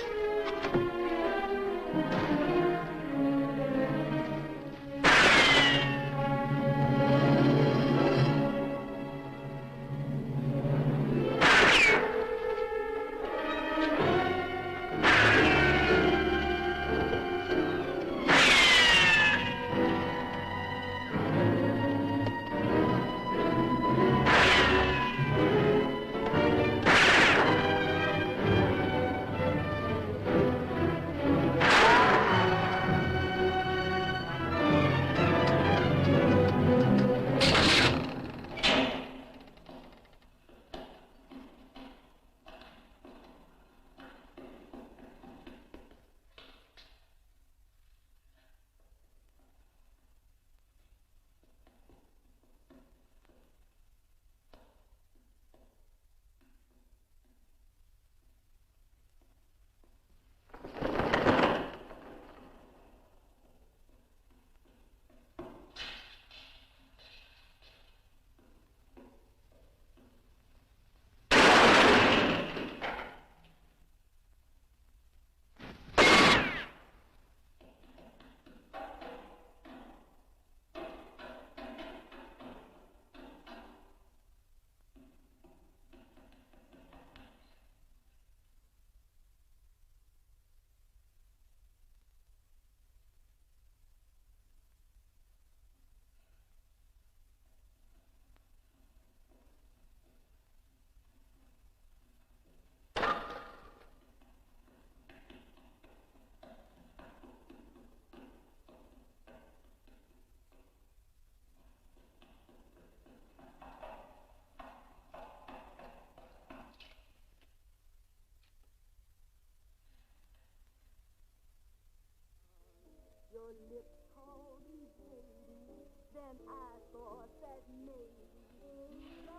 Your lips called me baby, then I thought that maybe love.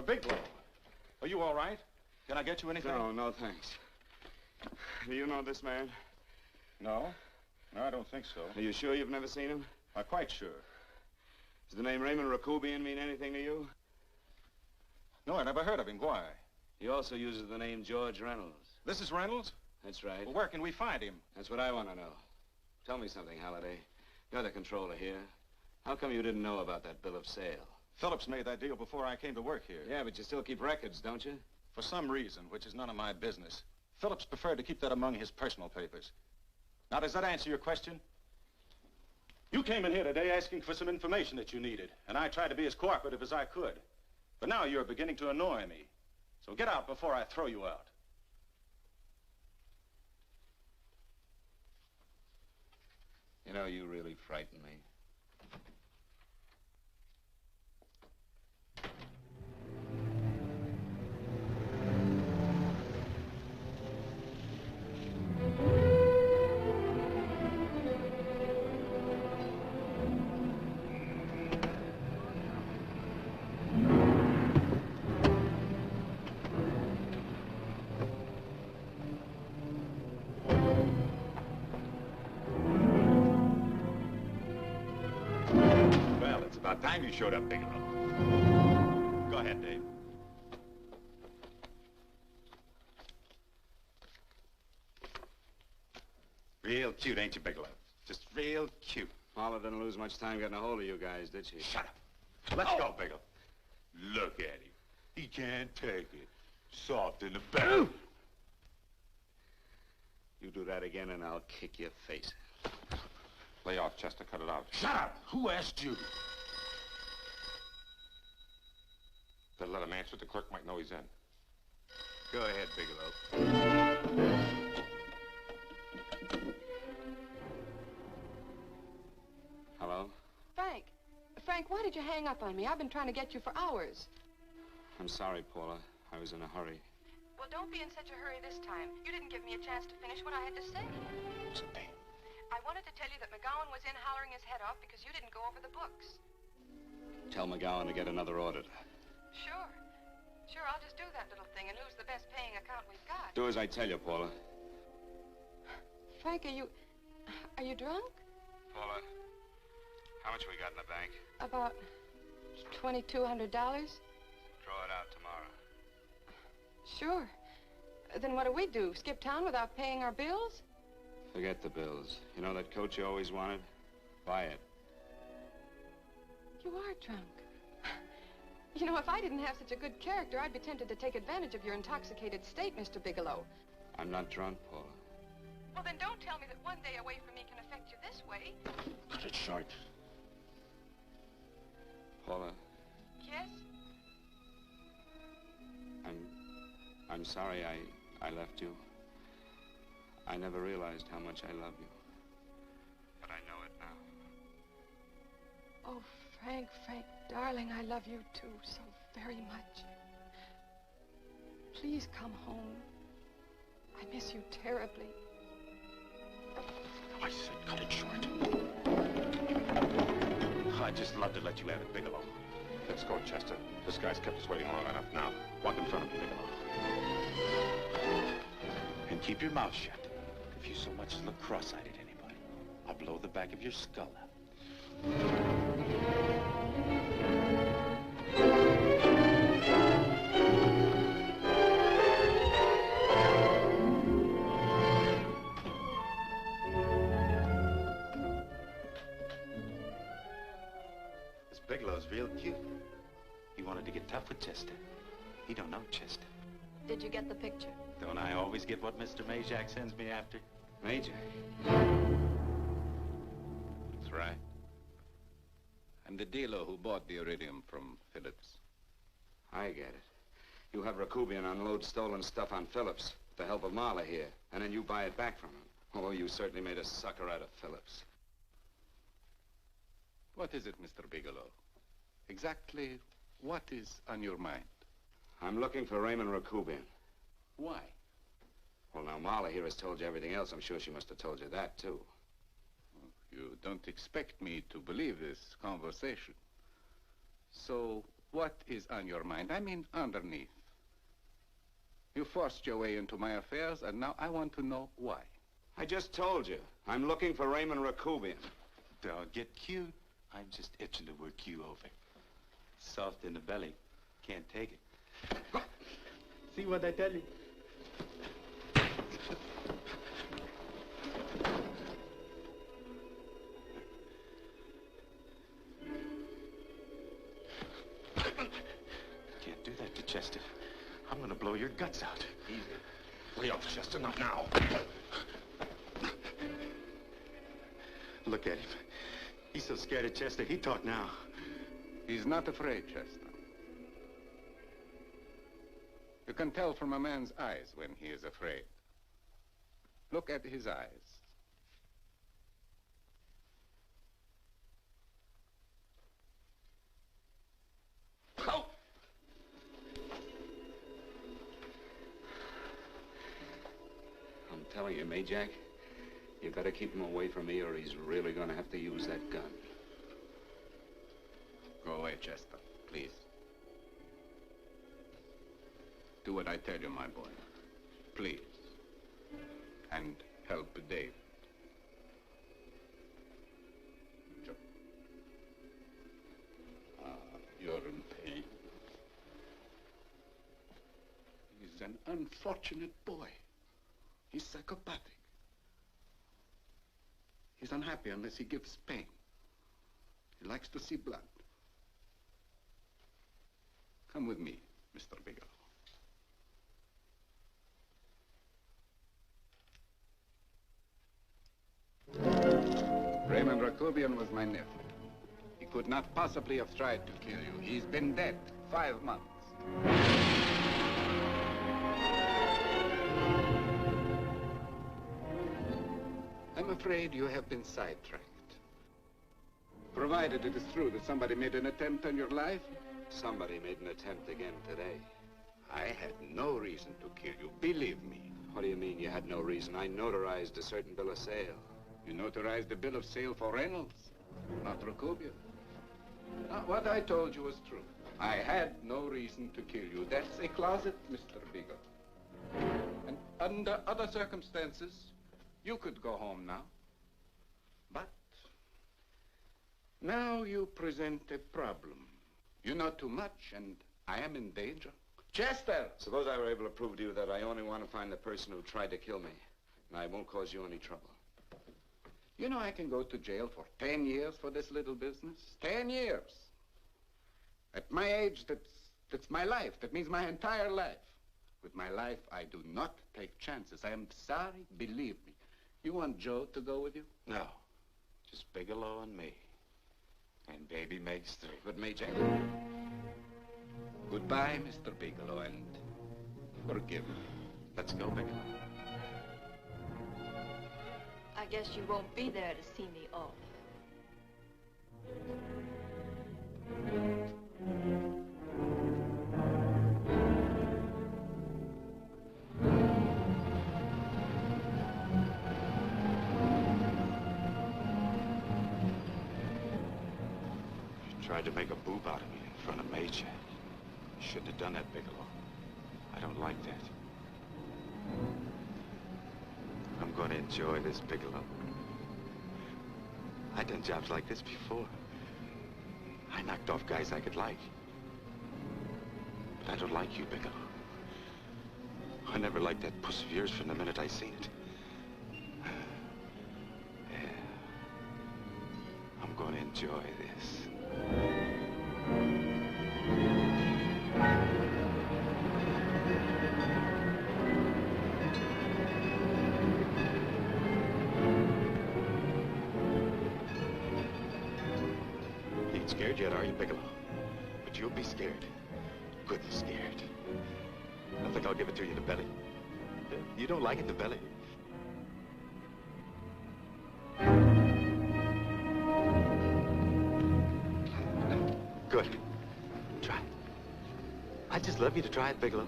Bigelow, are you all right? Can I get you anything? No, thanks. Do you know this man? No. No, I don't think so. Are you sure you've never seen him? I'm quite sure. Does the name Raymond Rakubian mean anything to you? No, I never heard of him. Why? He also uses the name George Reynolds. This is Reynolds? That's right. Well, where can we find him? That's what I want to know. Tell me something, Halliday. You're the controller here. How come you didn't know about that bill of sale? Phillips made that deal before I came to work here. Yeah, but you still keep records, don't you? For some reason, which is none of my business, Phillips preferred to keep that among his personal papers. Now, does that answer your question? You came in here today asking for some information that you needed, and I tried to be as cooperative as I could. But now you're beginning to annoy me. So get out before I throw you out. You know, you really frighten me. About time you showed up, Bigelow. Go ahead, Dave. Real cute, ain't you, Bigelow? Just real cute. Paula didn't lose much time getting a hold of you guys, did she? Shut up. Let's go, Bigelow. Look at him. He can't take it. Soft in the belly. You do that again and I'll kick your face. Lay off, Chester. Cut it out. Shut up! Who asked you? Better let him answer. The clerk might know he's in. Go ahead, Bigelow. Hello? Frank. Frank, why did you hang up on me? I've been trying to get you for hours. I'm sorry, Paula. I was in a hurry. Well, don't be in such a hurry this time. You didn't give me a chance to finish what I had to say. What's the name? I wanted to tell you that McGowan was in hollering his head off because you didn't go over the books. Tell McGowan to get another auditor. Sure. Sure, I'll just do that little thing and lose the best paying account we've got. Do as I tell you, Paula. Frank, are you drunk? Paula, how much we got in the bank? About $2,200. Draw it out tomorrow. Sure. Then what do? Skip town without paying our bills? Forget the bills. You know that coat you always wanted? Buy it. You are drunk. You know, if I didn't have such a good character, I'd be tempted to take advantage of your intoxicated state, Mr. Bigelow. I'm not drunk, Paula. Well, then don't tell me that one day away from me can affect you this way. Cut it short. Paula, Yes? I'm sorry I left you. I never realized how much I love you. But I know it now. Oh, Frank, darling, I love you too so very much. Please come home. I miss you terribly. I said cut it short. I'd just love to let you have it, Bigelow. Let's go, Chester. This guy's kept us waiting long enough now. Walk in front of me, Bigelow. And keep your mouth shut. If you so much as look cross-eyed at anybody, I'll blow the back of your skull out. This Bigelow's real cute. He wanted to get tough with Chester. He don't know Chester. Did you get the picture? Don't I always get what Mr. Majak sends me after? Major? That's right. I'm the dealer who bought the iridium from Phillips. I get it. You have Rakubian unload stolen stuff on Phillips with the help of Marla here, and then you buy it back from him. Oh, you certainly made a sucker out of Phillips. What is it, Mr. Bigelow? Exactly what is on your mind? I'm looking for Raymond Rakubian. Why? Well, now, Marla here has told you everything else. I'm sure she must have told you that, too. You don't expect me to believe this conversation. So, what is on your mind? I mean, underneath. You forced your way into my affairs, and now I want to know why. I just told you. I'm looking for Raymond Rakubian. Don't get cute. I'm just itching to work you over. Soft in the belly. Can't take it. See what I tell you? Can't do that to Chester. I'm gonna blow your guts out. Easy. Lay off, Chester, not now. Look at him. He's so scared of Chester, he talk now. He's not afraid, Chester. You can tell from a man's eyes when he is afraid. Look at his eyes. Oh! I'm telling you, Majak, you better keep him away from me or he's really gonna have to use that gun. Go away, Chester, please. Do what I tell you, my boy. Please. And help Dave. an unfortunate boy. He's psychopathic. He's unhappy unless he gives pain. He likes to see blood. Come with me, Mr. Bigelow. Raymond Rakubian was my nephew. He could not possibly have tried to kill you. He's been dead 5 months. I'm afraid you have been sidetracked. Provided it is true that somebody made an attempt on your life. Somebody made an attempt again today. I had no reason to kill you, believe me. What do you mean you had no reason? I notarized a certain bill of sale. You notarized the bill of sale for Reynolds, not Rakubian. What I told you was true. I had no reason to kill you. That's a closet, Mr. Bigelow. And under other circumstances, you could go home now. But now you present a problem. You know too much, and I am in danger. Chester! Suppose I were able to prove to you that I only want to find the person who tried to kill me, and I won't cause you any trouble. You know I can go to jail for 10 years for this little business. 10 years. At my age, that's my life. That means my entire life. With my life, I do not take chances. I am sorry, believe me. You want Joe to go with you? No. Just Bigelow and me. And baby makes 3. But Major, goodbye, Mr. Bigelow, and forgive me. Let's go, Bigelow. I guess you won't be there to see me off. You tried to make a boob out of me in front of Major. You shouldn't have done that, Bigelow. I don't like that. I'm going to enjoy this, Bigelow. I've done jobs like this before. I knocked off guys I could like. But I don't like you, Bigelow. I never liked that puss of yours from the minute I seen it. Yeah. I'm going to enjoy this. Scared yet, are you, Bigelow? But you'll be scared. Good scared. I think I'll give it to you in the belly. You don't like it in the belly? Good. Try it. I'd just love you to try it, Bigelow.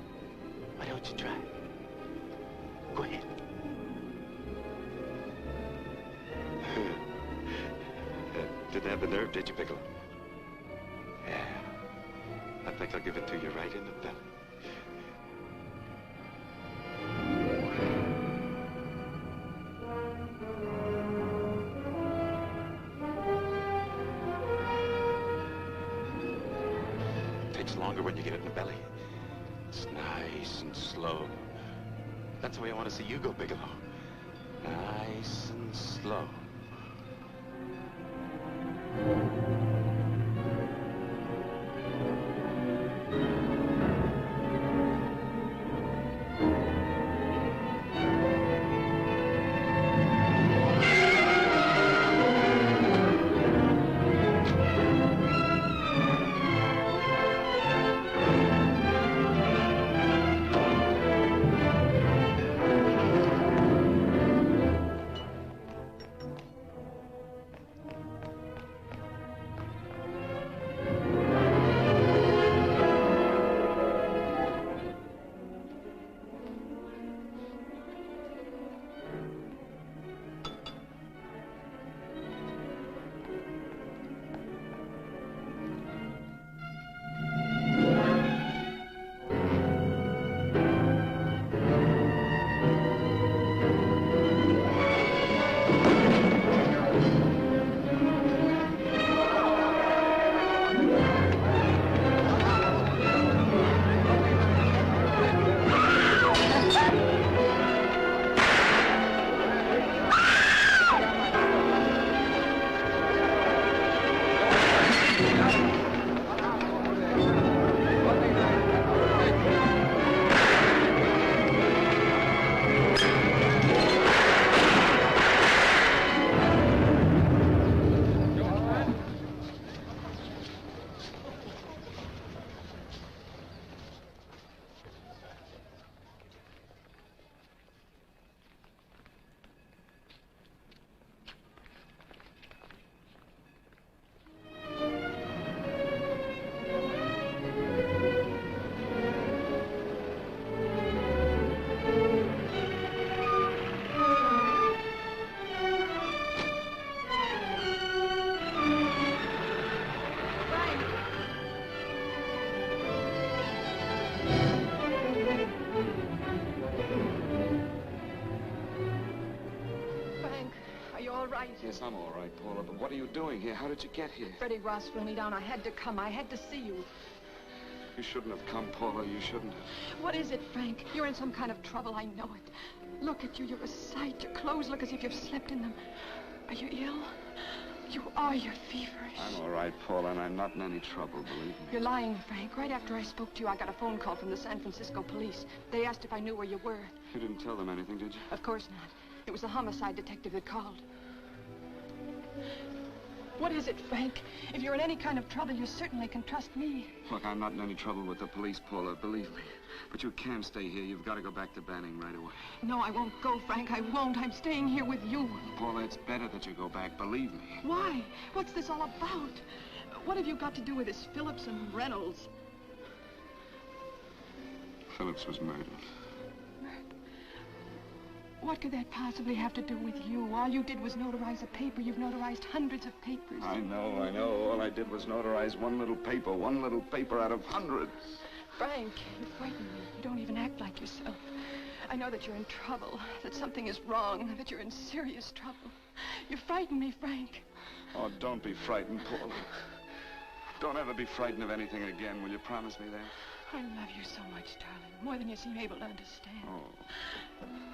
Why don't you try it? Go ahead. Didn't have the nerve, did you, Bigelow? Yeah. I think I'll give it to you right in the belly. It takes longer when you get it in the belly. It's nice and slow. That's the way I want to see you go, Bigelow. Nice and slow. all right? Yes, I'm all right, Paula, but what are you doing here? How did you get here? Freddie Ross flew me down. I had to come. I had to see you. You shouldn't have come, Paula. You shouldn't have. What is it, Frank? You're in some kind of trouble. I know it. Look at you. You're a sight. Your clothes look as if you've slept in them. Are you ill? You are. You're feverish. I'm all right, Paula, and I'm not in any trouble, believe me. You're lying, Frank. Right after I spoke to you, I got a phone call from the San Francisco police. They asked if I knew where you were. You didn't tell them anything, did you? Of course not. It was the homicide detective that called. What is it, Frank? If you're in any kind of trouble, you certainly can trust me. Look, I'm not in any trouble with the police, Paula, believe me. But you can't stay here. You've got to go back to Banning right away. No, I won't go, Frank. I won't. I'm staying here with you. Paula, it's better that you go back, believe me. Why? What's this all about? What have you got to do with this Phillips and Reynolds? Phillips was murdered. What could that possibly have to do with you? All you did was notarize a paper. You've notarized hundreds of papers. I know. All I did was notarize one little paper out of hundreds. Frank, you frighten me. You don't even act like yourself. I know that you're in trouble, that something is wrong, that you're in serious trouble. You frighten me, Frank. Oh, don't be frightened, Paula. Don't ever be frightened of anything again. Will you promise me that? I love you so much, darling, more than you seem able to understand. Oh.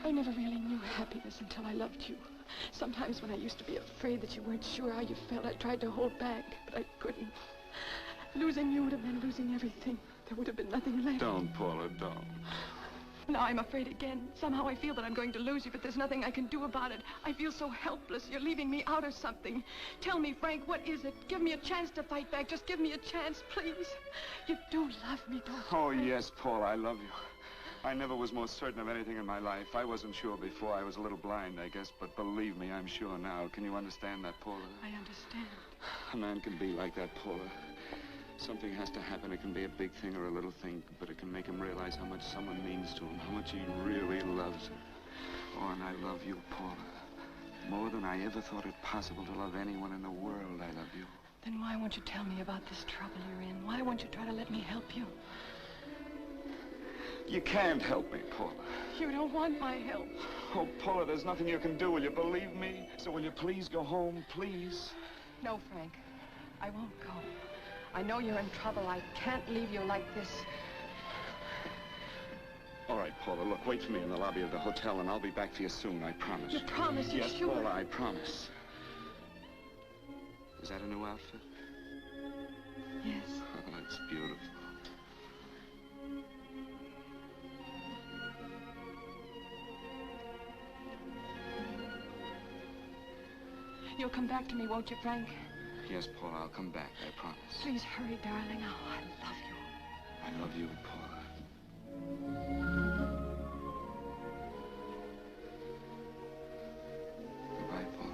I never really knew happiness until I loved you. Sometimes when I used to be afraid that you weren't sure how you felt, I tried to hold back, but I couldn't. Losing you would have been losing everything. There would have been nothing left. Don't, Paula, don't. Now I'm afraid again. Somehow I feel that I'm going to lose you, but there's nothing I can do about it. I feel so helpless. You're leaving me out or something. Tell me, Frank, what is it? Give me a chance to fight back. Just give me a chance, please. You do love me, don't you? Oh, yes, Paula, I love you. I never was more certain of anything in my life. I wasn't sure before. I was a little blind, I guess, but believe me, I'm sure now. Can you understand that, Paula? I understand. A man can be like that, Paula. Something has to happen. It can be a big thing or a little thing, but it can make him realize how much someone means to him, how much he really loves her. Oh, and I love you, Paula. More than I ever thought it possible to love anyone in the world, I love you. Then why won't you tell me about this trouble you're in? Why won't you try to let me help you? You can't help me, Paula. You don't want my help. Oh, Paula, there's nothing you can do. Will you believe me? So will you please go home, please? No, Frank. I won't go. I know you're in trouble. I can't leave you like this. All right, Paula, look, wait for me in the lobby of the hotel, and I'll be back for you soon, I promise. You promise? You're yes, sure? Paula, I promise. Is that a new outfit? Yes. Oh, it's beautiful. You'll come back to me, won't you, Frank? Yes, Paula, I'll come back, I promise. Please hurry, darling. Oh, I love you. I love you, Paula. Goodbye, Paula.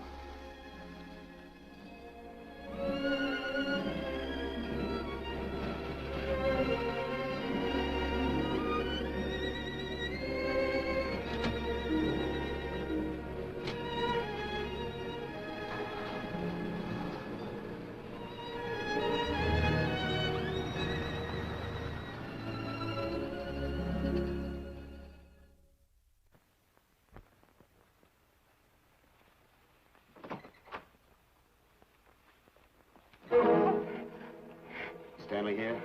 Stanley here?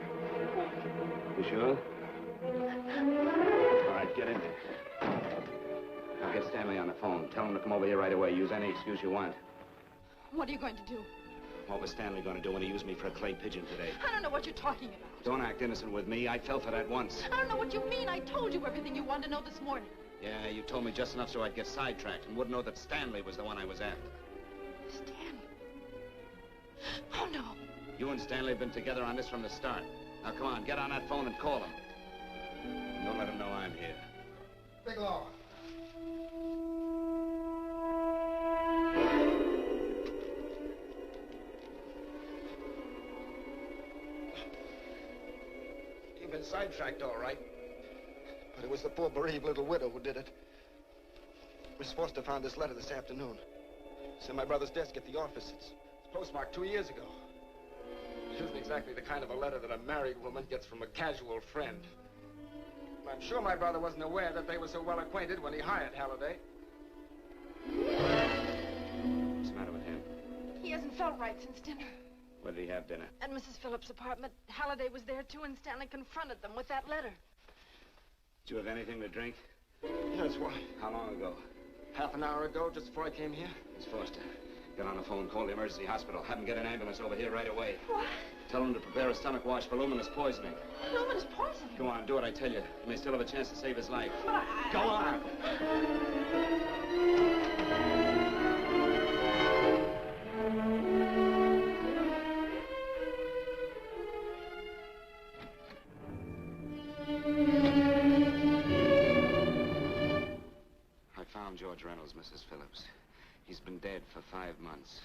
You sure? All right, get in there. Now get Stanley on the phone. Tell him to come over here right away. Use any excuse you want. What are you going to do? What was Stanley going to do when he used me for a clay pigeon today? I don't know what you're talking about. Don't act innocent with me. I fell for that once. I don't know what you mean. I told you everything you wanted to know this morning. Yeah, you told me just enough so I'd get sidetracked and wouldn't know that Stanley was the one I was after. Stanley? Oh, no. You and Stanley have been together on this from the start. Now, come on, get on that phone and call him. Don't let him know I'm here. Bigelow. You've been sidetracked, all right. But it was the poor bereaved little widow who did it. Miss Foster found this letter this afternoon. It's in my brother's desk at the office. It's postmarked 2 years ago. It isn't exactly the kind of a letter that a married woman gets from a casual friend. I'm sure my brother wasn't aware that they were so well acquainted when he hired Halliday. hasn't felt right since dinner. Where did he have dinner? At Mrs. Phillips' apartment, Halliday was there too, and Stanley confronted them with that letter. Did you have anything to drink? Yes, why? How long ago? Half an hour ago, just before I came here. Miss Foster, get on the phone, call the emergency hospital. Have them get an ambulance over here right away. What? Tell them to prepare a stomach wash for luminous poisoning. Luminous poisoning? Go on, do what I tell you. You may still have a chance to save his life. But Go on! I found George Reynolds, Mrs. Phillips. He's been dead for 5 months.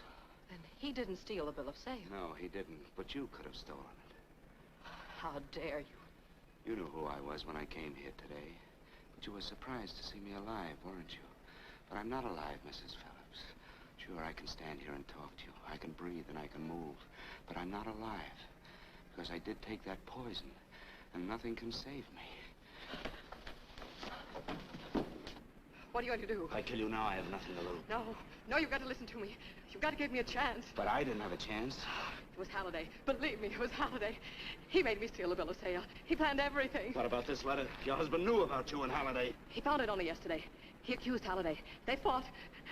And he didn't steal the bill of sale. No, he didn't. But you could have stolen it. How dare you? You knew who I was when I came here today. But you were surprised to see me alive, weren't you? But I'm not alive, Mrs. Phillips. Sure, I can stand here and talk to you. I can breathe and I can move. But I'm not alive. Because I did take that poison. And nothing can save me. What are you going to do? I kill you now, I have nothing to lose. No, you've got to listen to me. You've got to give me a chance. But I didn't have a chance. It was Halliday. Believe me, it was Halliday. He made me steal the bill of sale. He planned everything. What about this letter? Your husband knew about you and Halliday. He found it only yesterday. He accused Halliday. They fought,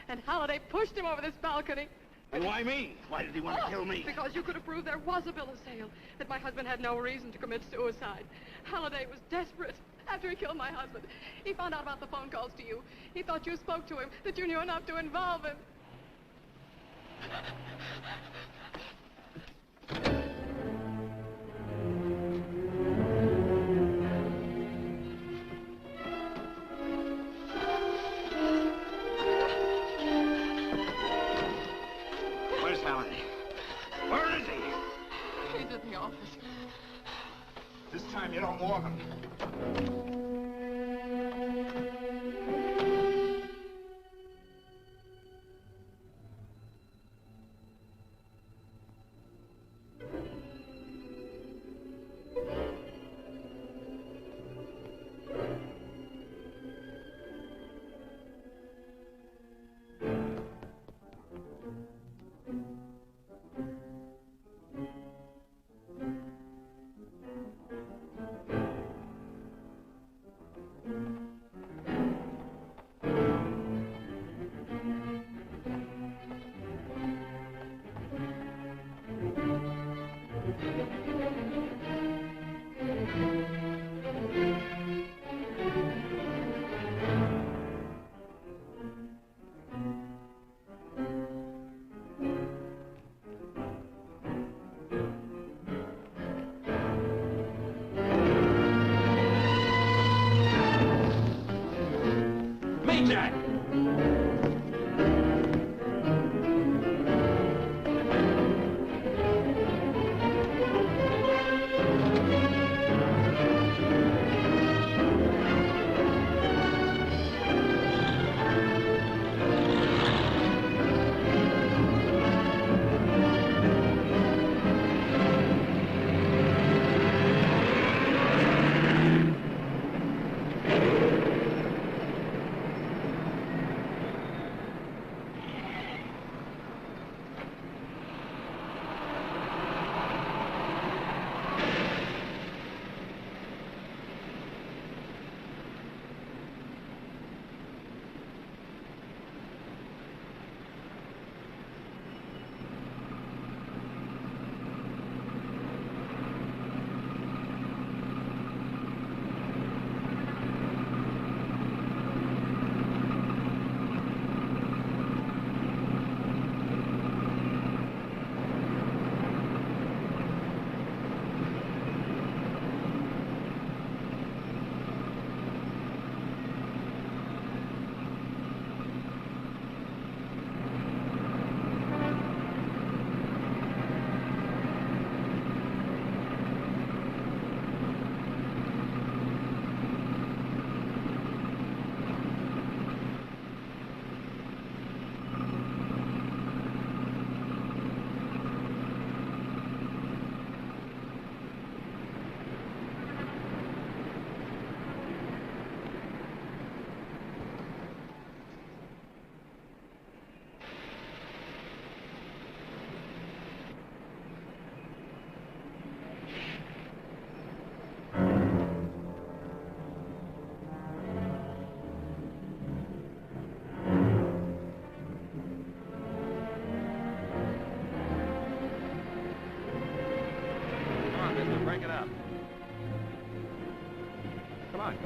and Halliday pushed him over this balcony. And why me? Why did he want to kill me? Because you could have proved there was a bill of sale, that my husband had no reason to commit suicide. Halliday was desperate. After he killed my husband, he found out about the phone calls to you. He thought you spoke to him, that you knew enough to involve him. Where's Halliday? Where is he? He's in the office. This time you don't walk him. Jack!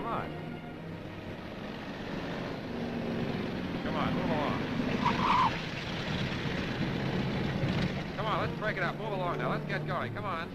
Come on. Come on, move along. Come on, let's break it up. Move along now. Let's get going. Come on.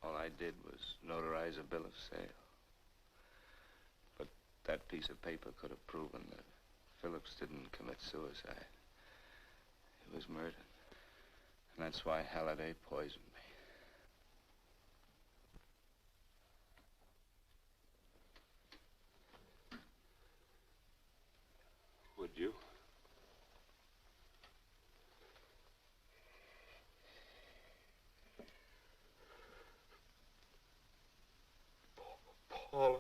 All I did was notarize a bill of sale. But that piece of paper could have proven that Phillips didn't commit suicide. He was murdered. And that's why Halliday poisoned me. Would you? Paula.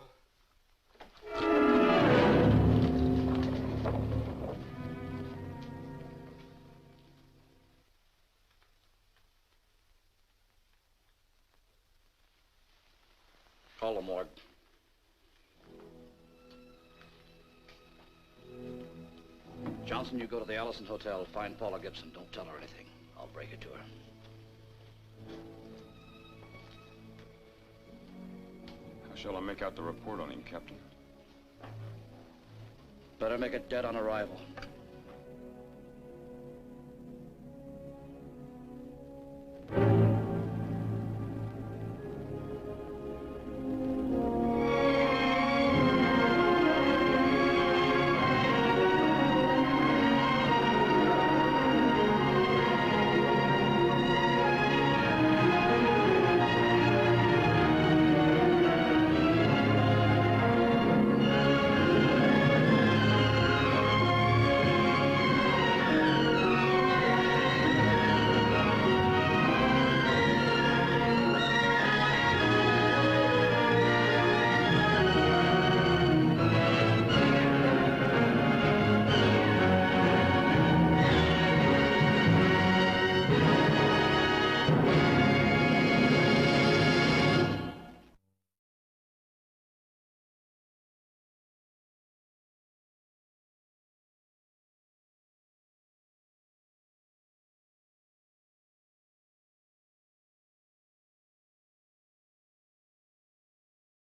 Call the morgue. Johnson, you go to the Allison Hotel. Find Paula Gibson. Don't tell her anything. I'll break it to her. How shall I make out the report on him, Captain? Better make it dead on arrival.